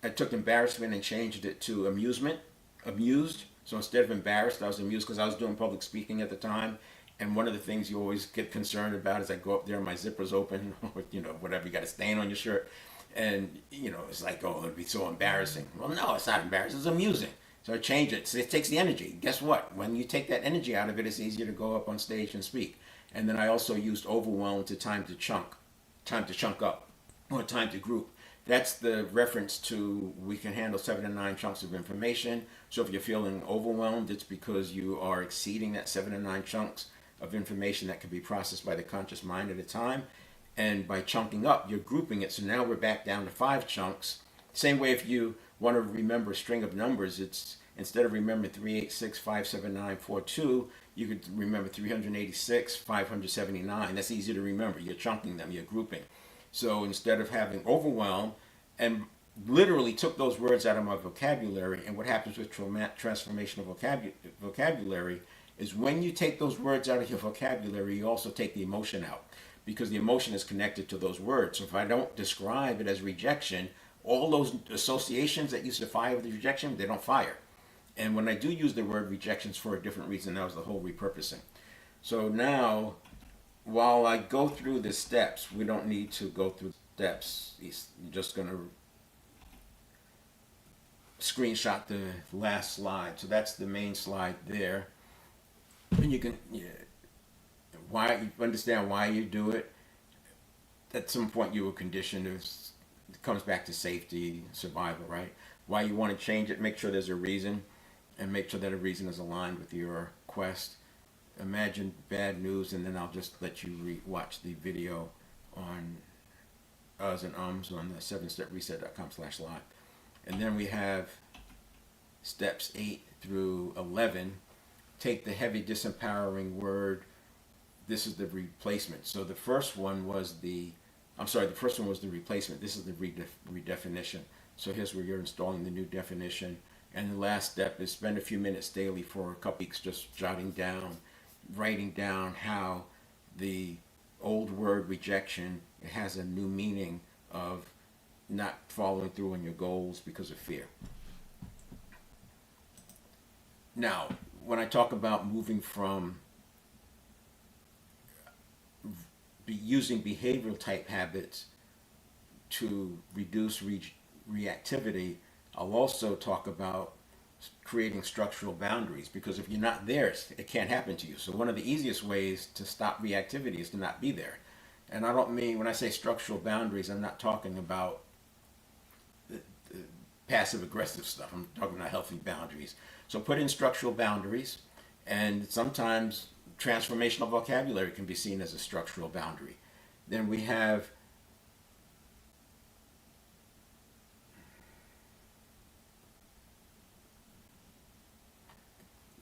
Speaker 1: I took embarrassment and changed it to amused. So instead of embarrassed, I was amused because I was doing public speaking at the time. And one of the things you always get concerned about is I go up there and my zipper's open, or, whatever, you got a stain on your shirt. And, it's like, oh, it'd be so embarrassing. Well, no, it's not embarrassing, it's amusing. So I change it. So it takes the energy. Guess what? When you take that energy out of it, it's easier to go up on stage and speak. And then I also used overwhelm to time to chunk up, or time to group. That's the reference to we can handle 7 to 9 chunks of information. So if you're feeling overwhelmed, it's because you are exceeding that 7 to 9 chunks of information that can be processed by the conscious mind at a time. And by chunking up, you're grouping it. So now we're back down to 5 chunks. Same way if you want to remember a string of numbers, it's instead of remembering 386, 579, 42, you could remember 386, 579. That's easy to remember. You're chunking them, you're grouping. So instead of having overwhelm, and literally took those words out of my vocabulary. And what happens with transformation of vocabulary is when you take those words out of your vocabulary, you also take the emotion out, because the emotion is connected to those words. So if I don't describe it as rejection, all those associations that used to fire with the rejection, they don't fire. And when I do use the word rejections for a different reason, that was the whole repurposing. So now, while I go through the steps, we don't need to go through steps. You're just going to screenshot the last slide. So that's the main slide there. And you can why you understand why you do it. At some point you were conditioned. It comes back to safety, survival, right? Why you want to change it, make sure there's a reason, and make sure that a reason is aligned with your quest. Imagine bad news, and then I'll just let you watch the video on uhs and ums on the 7stepreset.com/live. And then we have steps 8 through 11. Take the heavy disempowering word. This is the replacement. So the first one was the replacement. This is the redefinition. So here's where you're installing the new definition. And the last step is spend a few minutes daily for a couple weeks just jotting down, writing down how the old word rejection, it has a new meaning of not following through on your goals because of fear. Now, when I talk about moving from using behavioral type habits to reduce reactivity, I'll also talk about creating structural boundaries, because if you're not there, it can't happen to you. So one of the easiest ways to stop reactivity is to not be there. And I don't mean, when I say structural boundaries, I'm not talking about the passive aggressive stuff. I'm talking about healthy boundaries. So put in structural boundaries, and sometimes transformational vocabulary can be seen as a structural boundary. Then we have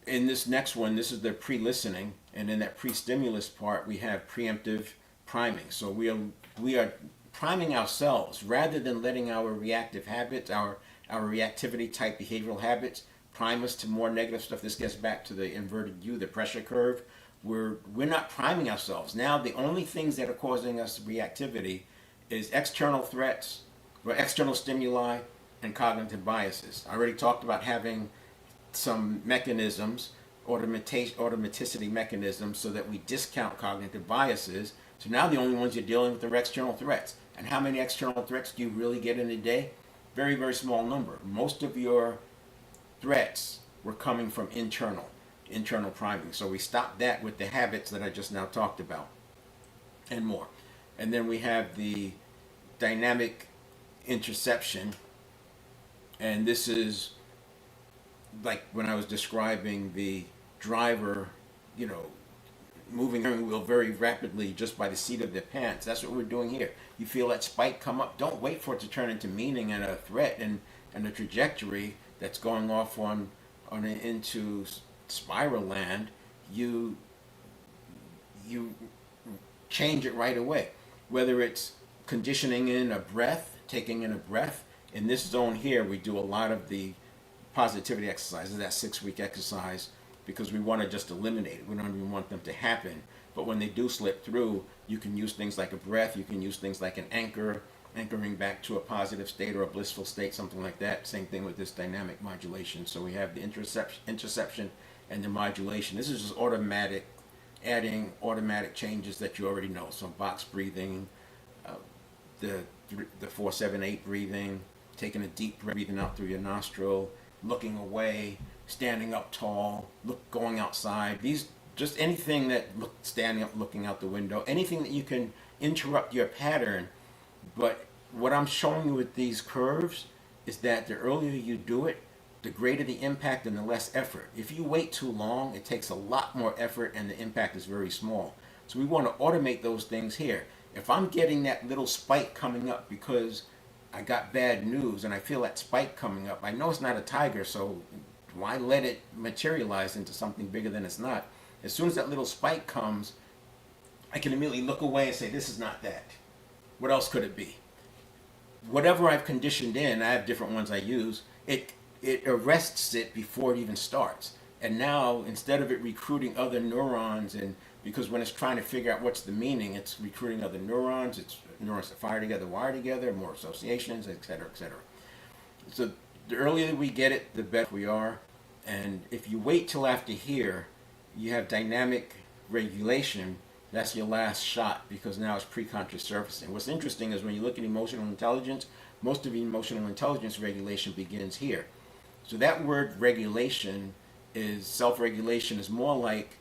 Speaker 1: in this next one, this is the pre-listening, and in that pre-stimulus part, we have preemptive priming. So we are priming ourselves rather than letting our reactive habits, our reactivity type behavioral habits, prime us to more negative stuff. This gets back to the inverted U, the pressure curve. We're not priming ourselves. Now the only things that are causing us reactivity is external threats, or external stimuli, and cognitive biases. I already talked about having some mechanisms, automaticity mechanisms, so that we discount cognitive biases. So now the only ones you're dealing with are external threats. And how many external threats do you really get in a day? Very, very small number. Most of your threats were coming from internal priming. So we stopped that with the habits that I just now talked about and more. And then we have the dynamic interception. And this is like when I was describing the driver, moving the steering wheel very rapidly just by the seat of their pants. That's what we're doing here. You feel that spike come up. Don't wait for it to turn into meaning and a threat and a trajectory that's going off into spiral land. You change it right away. Whether it's conditioning in a breath, taking in a breath. In this zone here, we do a lot of the positivity exercises, that 6-week exercise, because we want to just eliminate it. We don't even want them to happen. But when they do slip through, you can use things like a breath, you can use things like an anchoring back to a positive state or a blissful state, something like that. Same thing with this dynamic modulation. So we have the interception and the modulation. This is just automatic, adding automatic changes that you already know. So box breathing, the 4-7-8 breathing, taking a deep breath, breathing out through your nostril, looking away, standing up tall, going outside. These, just anything that, standing up, looking out the window, anything that you can interrupt your pattern. But what I'm showing you with these curves is that the earlier you do it, the greater the impact and the less effort. If you wait too long, it takes a lot more effort and the impact is very small. So we want to automate those things here. If I'm getting that little spike coming up because I got bad news and I feel that spike coming up, I know it's not a tiger, so why let it materialize into something bigger than it's not? As soon as that little spike comes, I can immediately look away and say, this is not that. What else could it be? whatever I've conditioned in, I have different ones I use, it arrests it before it even starts. And now, instead of it recruiting other neurons, and because when it's trying to figure out what's the meaning, it's recruiting other neurons, it's neurons that fire together, wire together, more associations, et cetera, et cetera. So the earlier we get it, the better we are. And if you wait till after here, you have dynamic regulation. That's your last shot because now it's preconscious surfacing. What's interesting is when you look at emotional intelligence, most of emotional intelligence regulation begins here. So that word regulation is self-regulation is more like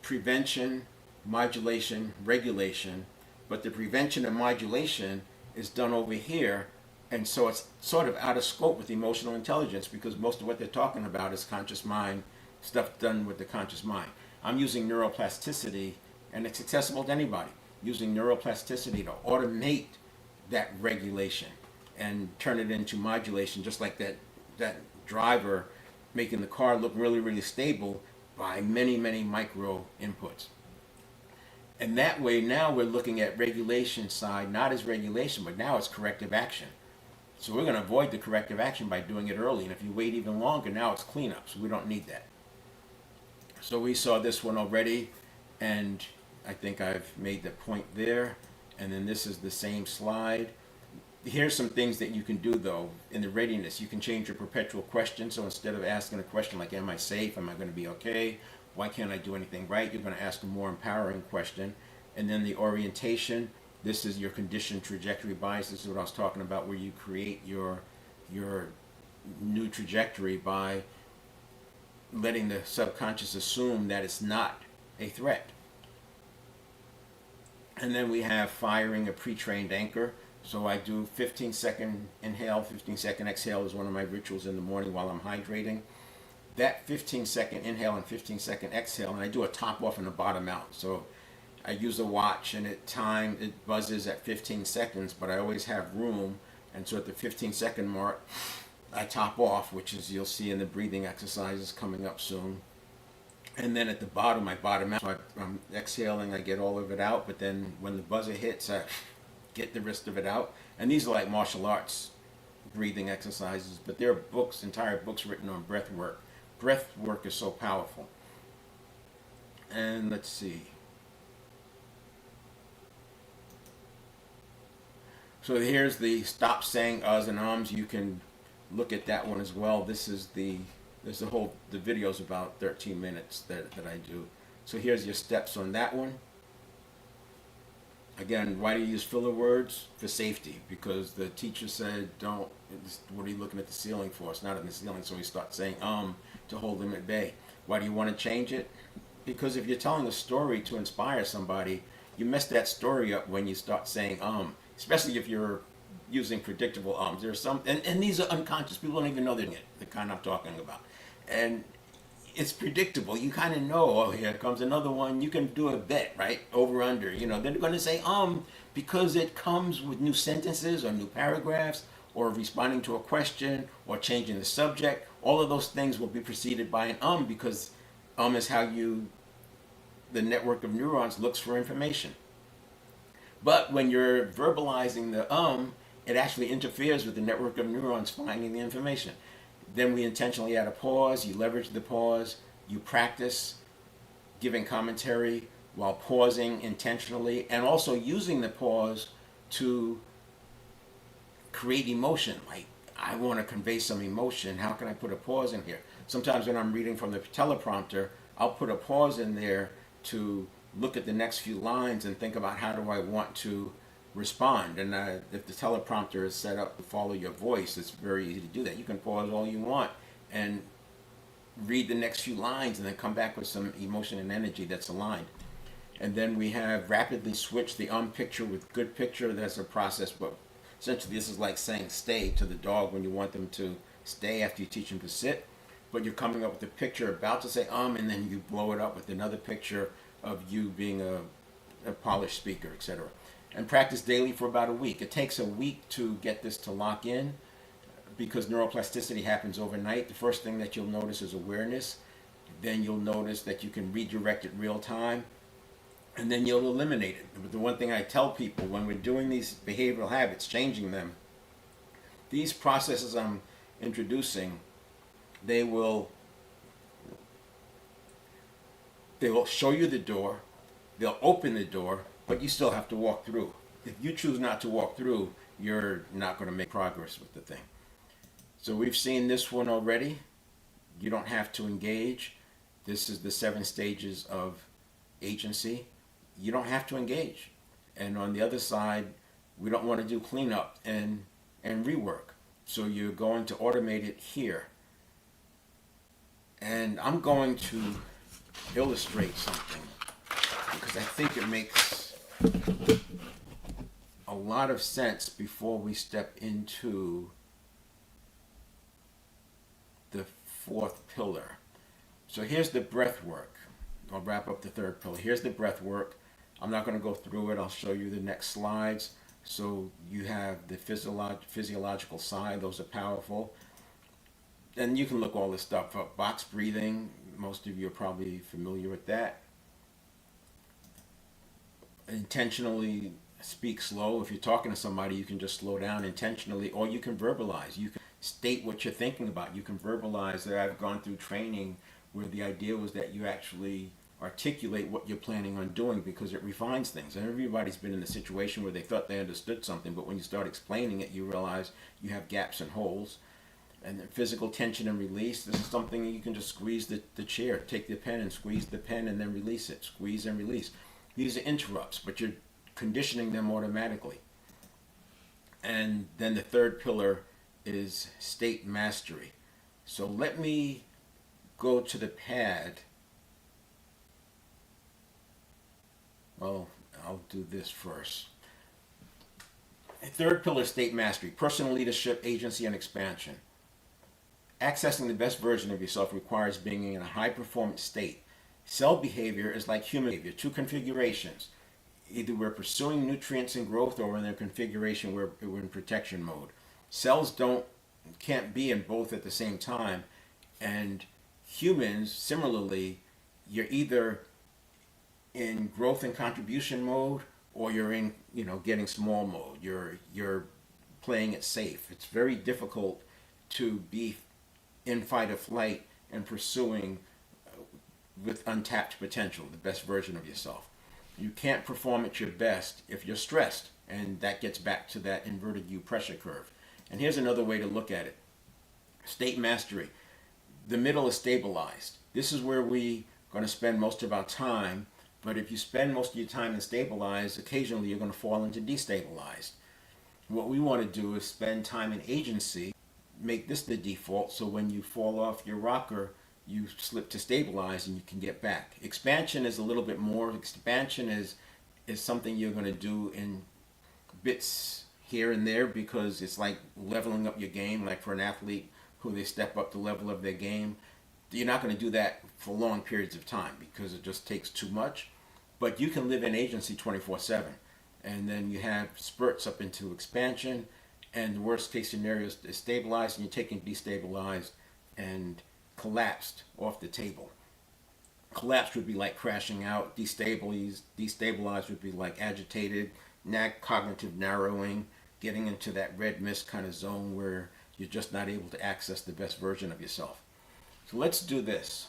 Speaker 1: prevention, modulation, regulation, but the prevention and modulation is done over here, and so it's sort of out of scope with emotional intelligence because most of what they're talking about is conscious mind, stuff done with the conscious mind. I'm using neuroplasticity, and it's accessible to anybody, using neuroplasticity to automate that regulation and turn it into modulation, just like that driver making the car look really, really stable by many, many micro inputs. And that way, now we're looking at regulation side, not as regulation, but now it's corrective action. So we're going to avoid the corrective action by doing it early. And if you wait even longer, now it's cleanup. So we don't need that. So we saw this one already, and I think I've made the point there. And then this is the same slide. Here's some things that you can do though in the readiness. You can change your perpetual question. So instead of asking a question like, am I safe? Am I going to be okay? Why can't I do anything right? You're going to ask a more empowering question. And then the orientation. This is your conditioned trajectory bias. This is what I was talking about, where you create your new trajectory by letting the subconscious assume that it's not a threat. And then we have firing a pre-trained anchor. So I do 15-second inhale, 15-second exhale is one of my rituals in the morning while I'm hydrating. That 15-second inhale and 15-second exhale, and I do a top off and a bottom out. So I use a watch, and it buzzes at 15 seconds, but I always have room. And so at the 15-second mark, I top off, which is you'll see in the breathing exercises coming up soon. And then at the bottom, I bottom out. So I'm exhaling, I get all of it out, but then when the buzzer hits, I get the rest of it out. And these are like martial arts breathing exercises, but there are books, entire books written on breath work. Breath work is so powerful. And let's see. So here's the stop saying uhs and ums. You can look at that one as well. There's the video's about 13 minutes that I do. So here's your steps on that one. Again, why do you use filler words? For safety, because the teacher said don't, what are you looking at the ceiling for? It's not in the ceiling, so we start saying to hold them at bay. Why do you want to change it? Because if you're telling a story to inspire somebody, you mess that story up when you start saying especially if you're using predictable ums. There's some, and these are unconscious. People don't even know they're doing it, the kind I'm talking about. And it's predictable. You kind of know, oh, here comes another one. You can do a bet, right? Over, under. They're going to say because it comes with new sentences or new paragraphs or responding to a question or changing the subject. All of those things will be preceded by an because is how the network of neurons looks for information. But when you're verbalizing the it actually interferes with the network of neurons finding the information. Then we intentionally add a pause. You leverage the pause. You practice giving commentary while pausing intentionally and also using the pause to create emotion. Like, I want to convey some emotion. How can I put a pause in here? Sometimes when I'm reading from the teleprompter, I'll put a pause in there to look at the next few lines and think about how do I want to respond. And if the teleprompter is set up to follow your voice, it's very easy to do that. You can pause all you want and read the next few lines and then come back with some emotion and energy that's aligned. And then we have rapidly switch the picture with good picture. That's a process, but essentially this is like saying stay to the dog when you want them to stay after you teach them to sit. But you're coming up with a picture about to say and then you blow it up with another picture of you being a polished speaker, etc. And practice daily for about a week. It takes a week to get this to lock in because neuroplasticity happens overnight. The first thing that you'll notice is awareness. Then you'll notice that you can redirect it real time. And then you'll eliminate it. But the one thing I tell people when we're doing these behavioral habits, changing them, These processes I'm introducing, they will they will show you the door, they'll open the door, but you still have to walk through. If you choose not to walk through, you're not going to make progress with the thing. So we've seen this one already. You don't have to engage. This is the 7 stages of agency. You don't have to engage. And on the other side, we don't want to do cleanup and rework. So you're going to automate it here. And I'm going to illustrate something because I think it makes a lot of sense before we step into the 4th pillar. So here's the breath work. I'll wrap up the 3rd pillar. Here's the breath work. I'm not going to go through it. I'll show you the next slides. So you have the physiological side. Those are powerful. And you can look all this stuff up. Box breathing. Most of you are probably familiar with that. Intentionally speak slow. If you're talking to somebody, you can just slow down intentionally, or you can verbalize. You can state what you're thinking about. You can verbalize. That I've gone through training where the idea was that you actually articulate what you're planning on doing because it refines things. And everybody's been in a situation where they thought they understood something, but when you start explaining it, you realize you have gaps and holes. And then physical tension and release. This is something you can just squeeze the chair. Take the pen and squeeze the pen and then release it. Squeeze and release. These are interrupts, but you're conditioning them automatically. And then the 3rd pillar is state mastery. So let me go to the pad. Well, I'll do this first. 3rd pillar, state mastery, personal leadership, agency, and expansion. Accessing the best version of yourself requires being in a high performance state. Cell behavior is like human behavior, 2 configurations. Either we're pursuing nutrients and growth, or we're in a configuration where we're in protection mode. Cells can't be in both at the same time. And humans, similarly, you're either in growth and contribution mode, or you're in, getting small mode. You're playing it safe. It's very difficult to be in fight or flight and pursuing with untapped potential, the best version of yourself. You can't perform at your best if you're stressed, and that gets back to that inverted U pressure curve. And here's another way to look at it. State mastery. The middle is stabilized. This is where we're going to spend most of our time, but if you spend most of your time in stabilized, occasionally you're going to fall into destabilized. What we want to do is spend time in agency, make this the default, so when you fall off your rocker, you slip to stabilize and you can get back. Expansion is a little bit more. Expansion is something you're going to do in bits here and there because it's like leveling up your game. Like for an athlete who they step up the level of their game, you're not going to do that for long periods of time because it just takes too much. But you can live in agency 24/7, and then you have spurts up into expansion, and the worst case scenario is stabilized, and you're taking destabilized and collapsed off the table. Collapsed would be like crashing out. Destabilized would be like agitated, cognitive narrowing, getting into that red mist kind of zone where you're just not able to access the best version of yourself. So let's do this.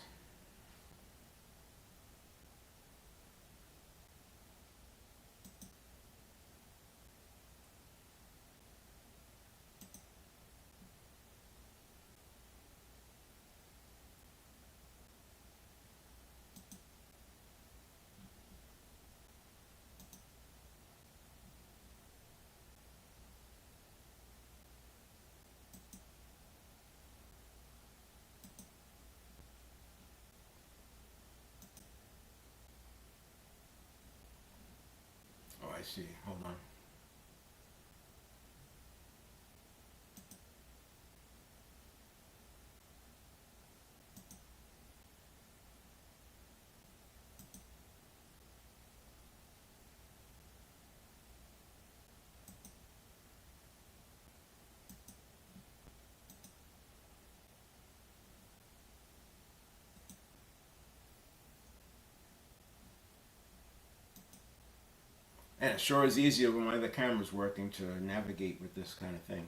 Speaker 1: Oh, I see. Hold on. And it sure is easier when one of the cameras working to navigate with this kind of thing.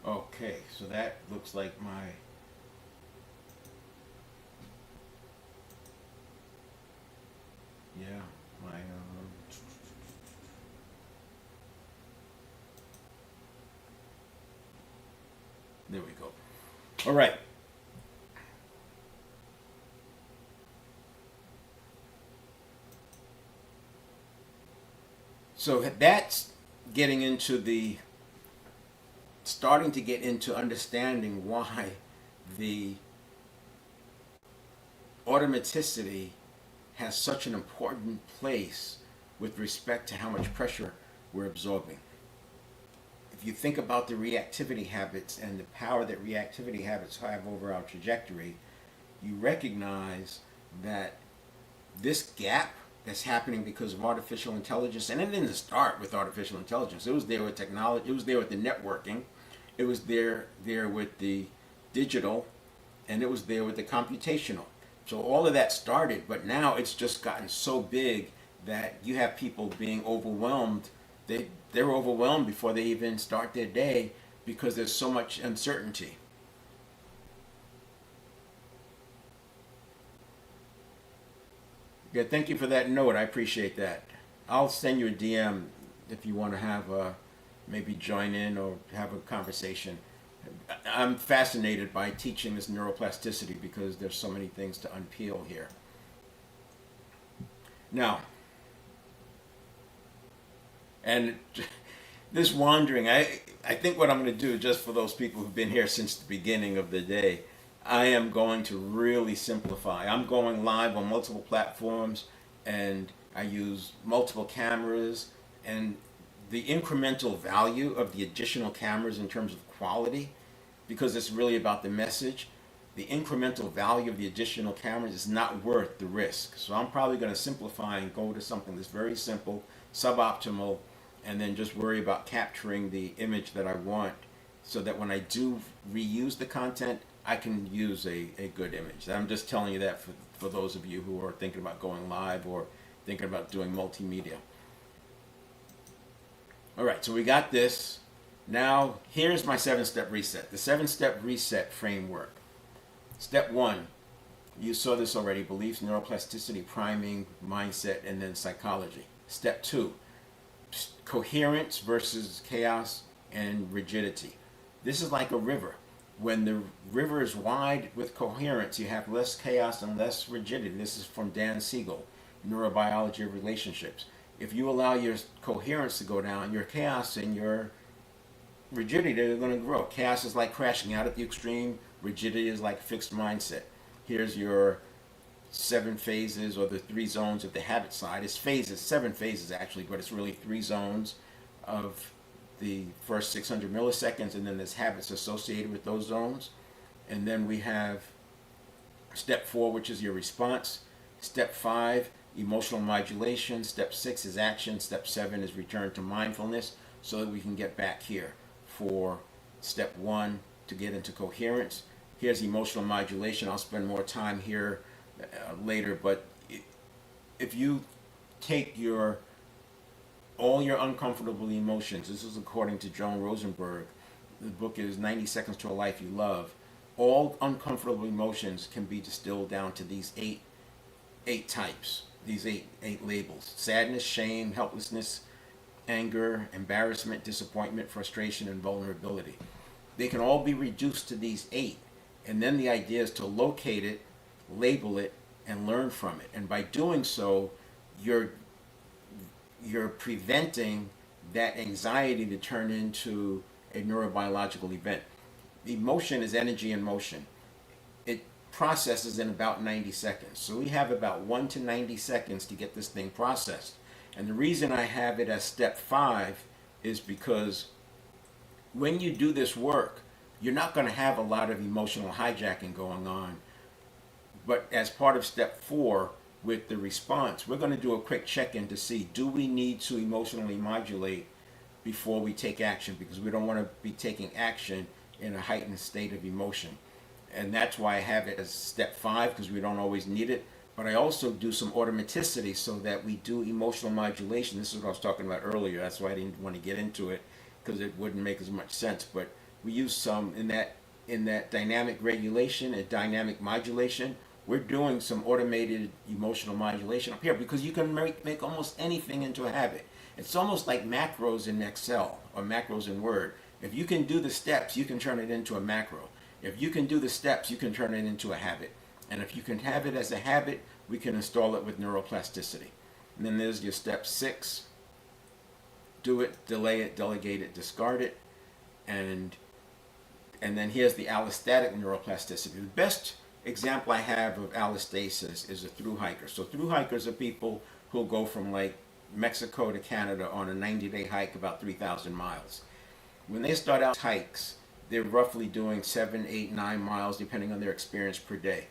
Speaker 1: Okay, so that looks like yeah, my, there we go. All right. So that's getting into the, starting to get into understanding why the automaticity has such an important place with respect to how much pressure we're absorbing. If you think about the reactivity habits and the power that reactivity habits have over our trajectory, you recognize that this gap that's happening because of artificial intelligence, and it didn't start with artificial intelligence. It was there with technology. It was there with the networking. It was there with the digital, and it was there with the computational. So all of that started, but now it's just gotten so big that you have people being overwhelmed. They're overwhelmed before they even start their day because there's so much uncertainty. Yeah, thank you for that note. I appreciate that. I'll send you a DM if you want to have maybe join in or have a conversation. I'm fascinated by teaching this neuroplasticity because there's so many things to unpeel here. Now, and this wandering, I think what I'm going to do, just for those people who've been here since the beginning of the day, I am going to really simplify. I'm going live on multiple platforms, and I use multiple cameras, and the incremental value of the additional cameras in terms of quality, because it's really about the message, the incremental value of the additional cameras is not worth the risk. So I'm probably going to simplify and go to something that's very simple, suboptimal, and then just worry about capturing the image that I want so that when I do reuse the content, I can use a good image. I'm just telling you that for those of you who are thinking about going live or thinking about doing multimedia. All right, so we got this. Now, here's my 7-step reset. The 7-step reset framework. Step 1, you saw this already, beliefs, neuroplasticity, priming, mindset, and then psychology. Step 2, coherence versus chaos and rigidity. This is like a river. When the river is wide with coherence, you have less chaos and less rigidity. This is from Dan Siegel, Neurobiology of Relationships. If you allow your coherence to go down, your chaos and your rigidity are going to grow. Chaos is like crashing out at the extreme. Rigidity is like fixed mindset. Here's your 7 phases, or the 3 zones of the habit side. It's phases, 7 phases actually, but it's really 3 zones of the first 600 milliseconds, and then there's habits associated with those zones. And then we have step 4, which is your response. Step 5, emotional modulation. Step 6 is action. Step 7 is return to mindfulness, so that we can get back here for step 1 to get into coherence. Here's emotional modulation. I'll spend more time here later, but if you take all your uncomfortable emotions, this is according to Joan Rosenberg, the book is 90 Seconds to a Life You Love, all uncomfortable emotions can be distilled down to these eight types, these eight labels: sadness, shame, helplessness, anger, embarrassment, disappointment, frustration, and vulnerability. They can all be reduced to these 8, and then the idea is to locate it, label it, and learn from it. And by doing so, you're preventing that anxiety to turn into a neurobiological event. Emotion is energy in motion. It processes in about 90 seconds. So we have about 1 to 90 seconds to get this thing processed. And the reason I have it as step 5 is because when you do this work, you're not going to have a lot of emotional hijacking going on. But as part of step 4, with the response, we're going to do a quick check-in to see, do we need to emotionally modulate before we take action? Because we don't want to be taking action in a heightened state of emotion. And that's why I have it as step 5, because we don't always need it. But I also do some automaticity so that we do emotional modulation. This is what I was talking about earlier. That's why I didn't want to get into it, because it wouldn't make as much sense. But We use some in that dynamic regulation and dynamic modulation. We're doing some automated emotional modulation up here because you can make almost anything into a habit. It's almost like macros in Excel or macros in Word. If you can do the steps, you can turn it into a macro. If you can do the steps, you can turn it into a habit. And if you can have it as a habit, we can install it with neuroplasticity. And then there's your step 6. Do it, delay it, delegate it, discard it. And then here's the allostatic neuroplasticity. The best example I have of allostasis is a through hiker. So through hikers are people who go from like Mexico to Canada on a 90-day hike about 3,000 miles. When they start out hikes, they're roughly doing 7, 8, 9 miles depending on their experience per day.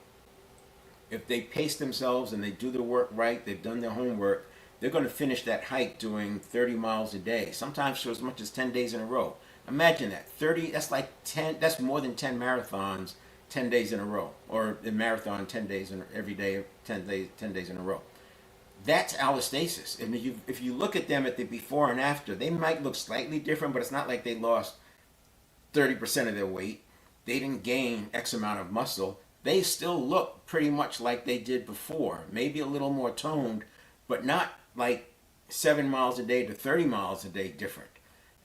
Speaker 1: If they pace themselves and they do the work right, they've done their homework, they're going to finish that hike doing 30 miles a day, sometimes for as much as 10 days in a row. Imagine that. 30, that's like 10, that's more than 10 marathons 10 days in a row, or a marathon 10 days in every day, 10 days in a row. That's allostasis. And if you look at them at the before and after, they might look slightly different, but it's not like they lost 30% of their weight. They didn't gain X amount of muscle. They still look pretty much like they did before, maybe a little more toned, but not like 7 miles a day to 30 miles a day different.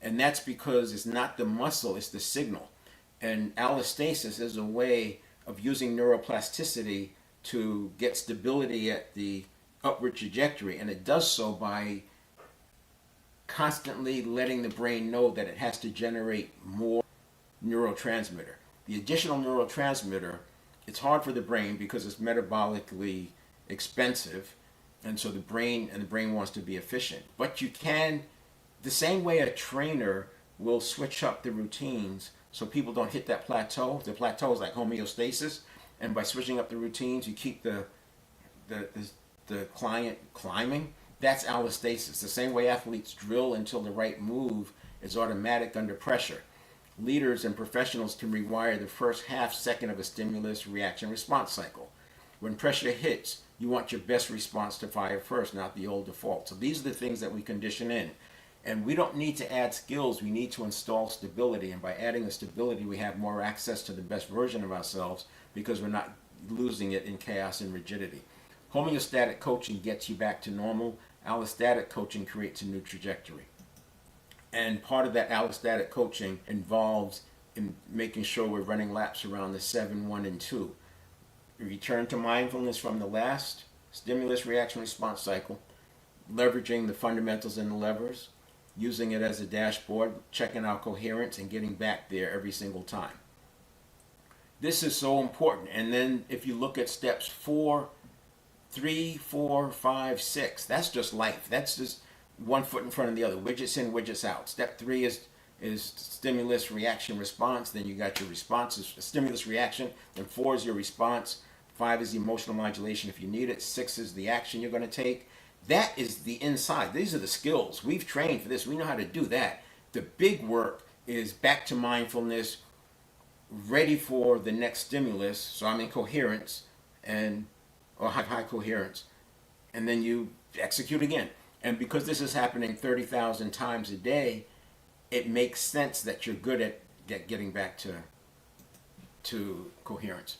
Speaker 1: And that's because it's not the muscle, it's the signal. And allostasis is a way of using neuroplasticity to get stability at the upward trajectory. And it does so by constantly letting the brain know that it has to generate more neurotransmitter. The additional neurotransmitter, it's hard for the brain because it's metabolically expensive, and so the brain wants to be efficient. But you can, the same way a trainer will switch up the routines so people don't hit that plateau. The plateau is like homeostasis, and by switching up the routines, you keep the client climbing. That's allostasis. The same way athletes drill until the right move is automatic under pressure. Leaders and professionals can rewire the first half second of a stimulus reaction response cycle. When pressure hits, you want your best response to fire first, not the old default. So these are the things that we condition in. And we don't need to add skills, we need to install stability. And by adding the stability, we have more access to the best version of ourselves because we're not losing it in chaos and rigidity. Homeostatic coaching gets you back to normal. Allostatic coaching creates a new trajectory. And part of that allostatic coaching involves in making sure we're running laps around the 7, 1, and 2. Return to mindfulness from the last stimulus reaction response cycle, leveraging the fundamentals and the levers, using it as a dashboard, checking our coherence, and getting back there every single time. This is so important. And then if you look at steps 3, 4, 5, 6, that's just life. That's just one foot in front of the other, widgets in, widgets out. Step 3 is stimulus reaction response. Then you got your responses, stimulus reaction. Then 4 is your response. 5 is the emotional modulation if you need it. 6 is the action you're going to take. That is the inside. These are the skills. We've trained for this. We know how to do that. The big work is back to mindfulness, ready for the next stimulus. So I'm in coherence or high coherence. And then you execute again. And because this is happening 30,000 times a day, it makes sense that you're good at getting back to coherence.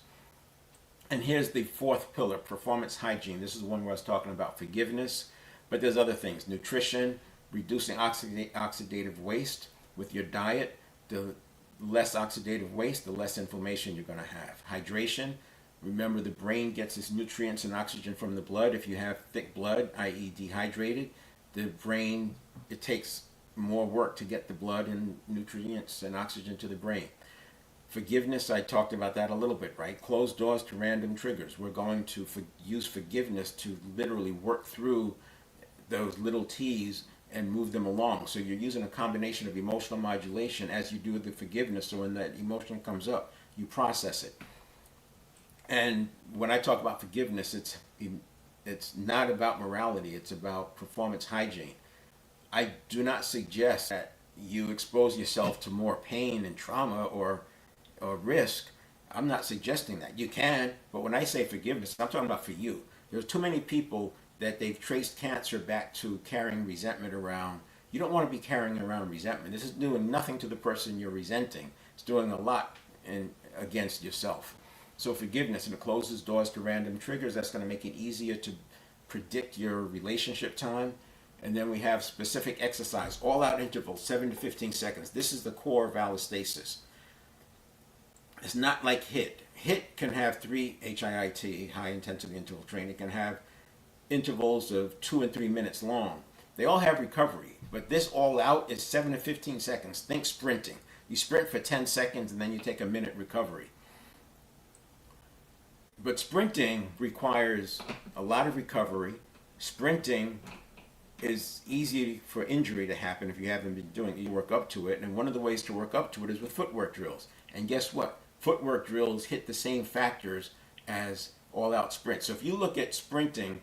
Speaker 1: And here's the 4th pillar, performance hygiene. This is the one where I was talking about forgiveness, but there's other things. Nutrition, reducing oxidative waste with your diet. The less oxidative waste, the less inflammation you're going to have. Hydration. Remember, the brain gets its nutrients and oxygen from the blood. If you have thick blood, i.e. dehydrated, the brain, it takes more work to get the blood and nutrients and oxygen to the brain. Forgiveness, I talked about that a little bit, right? Closed doors to random triggers. We're going to use forgiveness to literally work through those little T's and move them along. So you're using a combination of emotional modulation as you do the forgiveness. So when that emotion comes up, you process it. And when I talk about forgiveness, it's not about morality. It's about performance hygiene. I do not suggest that you expose yourself to more pain and trauma or risk. I'm not suggesting that. You can, but when I say forgiveness, I'm talking about for you. There's too many people that they've traced cancer back to carrying resentment around. You don't want to be carrying around resentment. This is doing nothing to the person you're resenting. It's doing a lot against yourself. So forgiveness, and it closes doors to random triggers. That's going to make it easier to predict your relationship time. And then we have specific exercise, all out intervals, 7 to 15 seconds. This is the core of allostasis. It's not like HIIT. HIIT can have HIIT, high intensity interval training, can have intervals of 2 and 3 minutes long. They all have recovery, but this all out is 7 to 15 seconds. Think sprinting. You sprint for 10 seconds and then you take a minute recovery. But sprinting requires a lot of recovery. Sprinting is easy for injury to happen if you haven't been doing it. You work up to it, and one of the ways to work up to it is with footwork drills. And guess what? Footwork drills hit the same factors as all-out sprint. So if you look at sprinting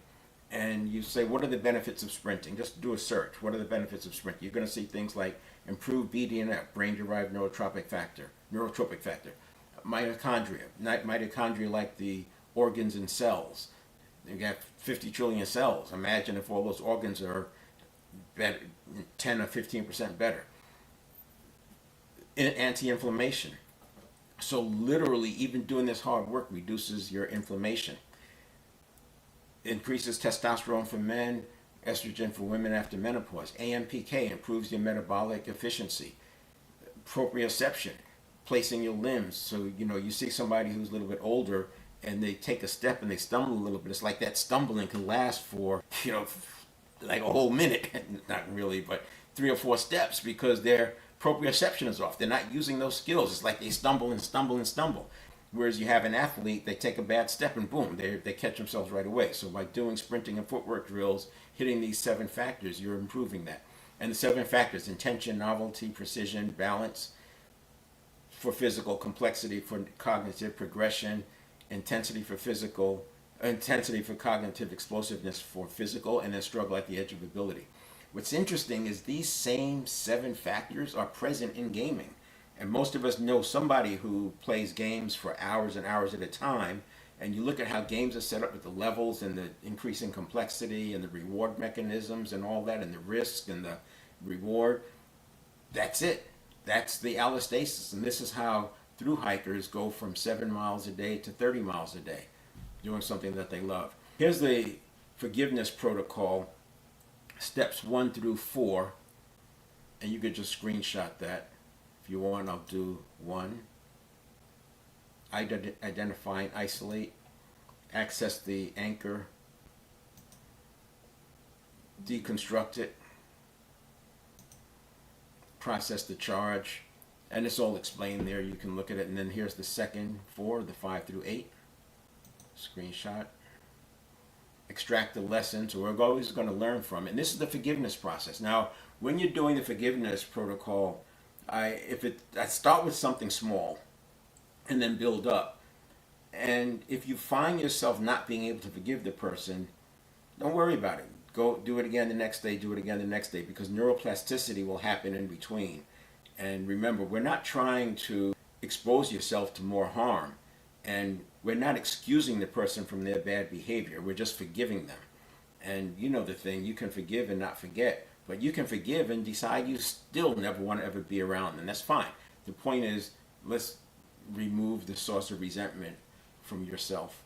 Speaker 1: and you say, what are the benefits of sprinting? Just do a search. What are the benefits of sprinting? You're going to see things like improved BDNF, brain-derived neurotropic factor, mitochondria. Mitochondria like the organs and cells. You got 50 trillion cells. Imagine if all those organs are better, 10 or 15% better. Anti-inflammation. So literally, even doing this hard work reduces your inflammation. Increases testosterone for men, estrogen for women after menopause. AMPK improves your metabolic efficiency. Proprioception, placing your limbs. So, you see somebody who's a little bit older and they take a step and they stumble a little bit. It's like that stumbling can last for, like a whole minute. Not really, but 3 or 4 steps, because their proprioception is off. They're not using those skills. It's like they stumble and stumble and stumble. Whereas you have an athlete, they take a bad step and boom, they catch themselves right away. So by doing sprinting and footwork drills, hitting these 7 factors, you're improving that. And the 7 factors: intention, novelty, precision, balance for physical, complexity for cognitive, progression, intensity for cognitive, explosiveness for physical, and then struggle at the edge of ability. What's interesting is these same 7 factors are present in gaming. And most of us know somebody who plays games for hours and hours at a time, and you look at how games are set up with the levels and the increasing complexity and the reward mechanisms and all that, and the risk and the reward. That's it. That's the allostasis. And this is how through hikers go from 7 miles a day to 30 miles a day, doing something that they love. Here's the forgiveness protocol, steps 1 through 4, and you could just screenshot that. If you want, I'll do 1. Identify and isolate, access the anchor, deconstruct it, process the charge, and it's all explained there. You can look at it. And then here's the second 4, the 5 through 8. Screenshot. Extract the lessons. So we're always going to learn from it. And this is the forgiveness process. Now, when you're doing the forgiveness protocol, I start with something small and then build up. And if you find yourself not being able to forgive the person, don't worry about it. Go do it again the next day, do it again the next day, because neuroplasticity will happen in between. And remember, we're not trying to expose yourself to more harm, and we're not excusing the person from their bad behavior. We're just forgiving them. And you know the thing, you can forgive and not forget, but you can forgive and decide you still never want to ever be around them. That's fine. The point is, let's remove the source of resentment from yourself.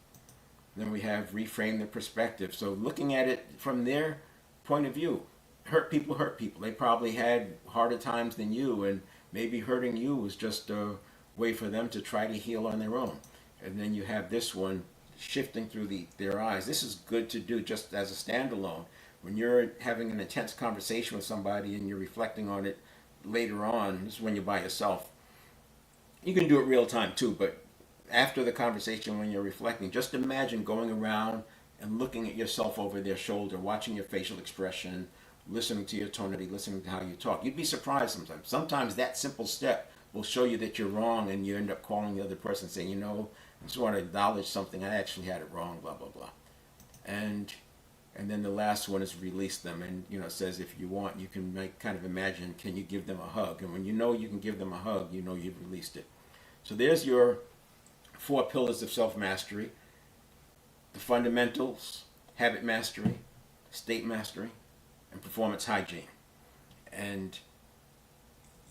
Speaker 1: Then we have reframe the perspective. So looking at it from their point of view. Hurt people hurt people. They probably had harder times than you, and maybe hurting you was just a way for them to try to heal on their own. And then you have this one, shifting through their eyes. This is good to do just as a standalone. When you're having an intense conversation with somebody and you're reflecting on it later on, this is when you're by yourself. You can do it real time too, but after the conversation, when you're reflecting, just imagine going around and looking at yourself over their shoulder, watching your facial expression, listening to your tonality, listening to how you talk. You'd be surprised sometimes. Sometimes that simple step will show you that you're wrong, and you end up calling the other person saying, I just want to acknowledge something. I actually had it wrong, blah, blah, blah. And then the last one is release them. And, it says if you want, you can kind of imagine, can you give them a hug? And when you know you can give them a hug, you've released it. So there's your 4 pillars of self-mastery. The fundamentals: habit mastery, state mastery, and performance hygiene. And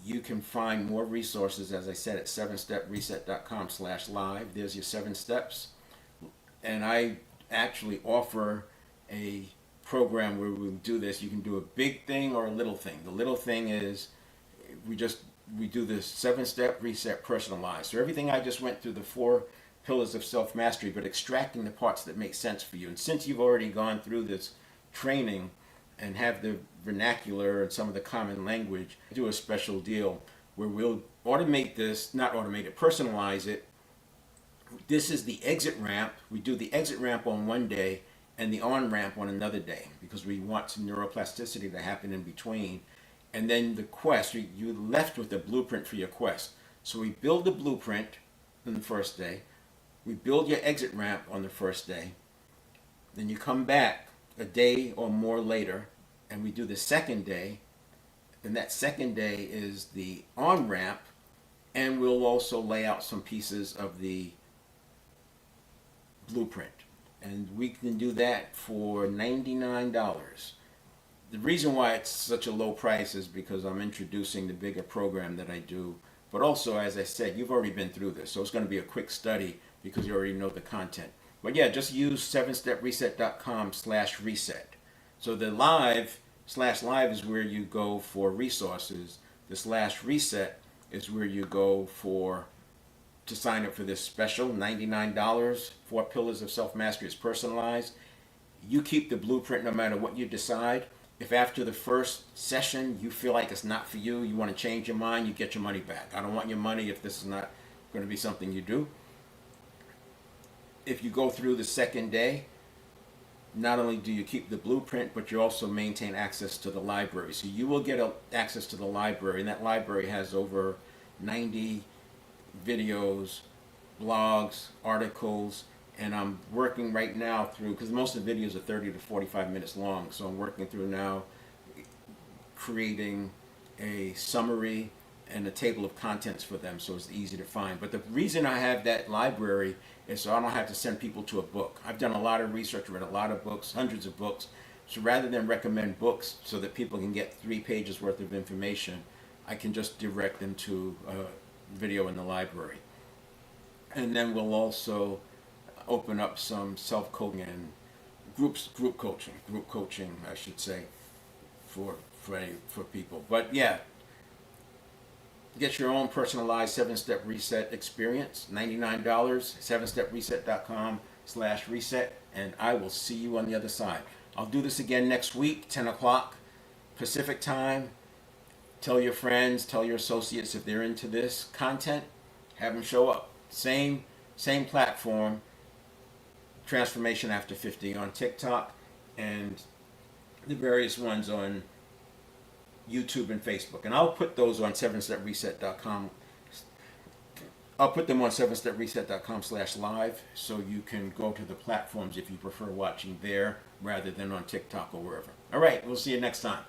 Speaker 1: You can find more resources, as I said, at 7stepreset.com/live. There's your 7 steps. And I actually offer a program where we do this. You can do a big thing or a little thing. The little thing is we do this 7-step reset personalized. So everything I just went through, the 4 pillars of self-mastery, but extracting the parts that make sense for you. And since you've already gone through this training and have the vernacular and some of the common language, I do a special deal where we'll automate this, not automate it, personalize it. This is the exit ramp. We do the exit ramp on one day and the on ramp on another day because we want some neuroplasticity to happen in between. And then the quest, you're left with a blueprint for your quest. So we build the blueprint on the first day. We build your exit ramp on the first day. Then you come back a day or more later and we do the second day. And that second day is the on ramp. And we'll also lay out some pieces of the blueprint. And we can do that for $99. The reason why it's such a low price is because I'm introducing the bigger program that I do. But also, as I said, you've already been through this. So it's going to be a quick study because you already know the content. But yeah, just use 7stepreset.com/reset. So the live is where you go for resources. The /reset is where you go to sign up for this special $99. 4 pillars of self-mastery is personalized. You keep the blueprint no matter what you decide. If after the first session you feel like it's not for you, you want to change your mind, you get your money back. I don't want your money if this is not going to be something you do. If you go through the second day, not only do you keep the blueprint, but you also maintain access to the library. So you will get access to the library, and that library has over 90 videos, blogs, articles, and I'm working right now through, because most of the videos are 30 to 45 minutes long, so I'm working through now creating a summary and a table of contents for them so it's easy to find. But the reason I have that library is so I don't have to send people to a book. I've done a lot of research, read a lot of books, hundreds of books. So rather than recommend books so that people can get 3 pages worth of information, I can just direct them to a video in the library. And then we'll also open up some self-coaching and group coaching, I should say, for people. But yeah, get your own personalized 7-step reset experience. $99, 7stepreset.com/reset, and I will see you on the other side. I'll do this again next week, 10 o'clock Pacific time. Tell your friends, tell your associates if they're into this content, have them show up. Same platform, Transformation After 50 on TikTok, and the various ones on YouTube and Facebook. And I'll put those on 7stepreset.com. I'll put them on 7stepreset.com/live so you can go to the platforms if you prefer watching there rather than on TikTok or wherever. All right, we'll see you next time.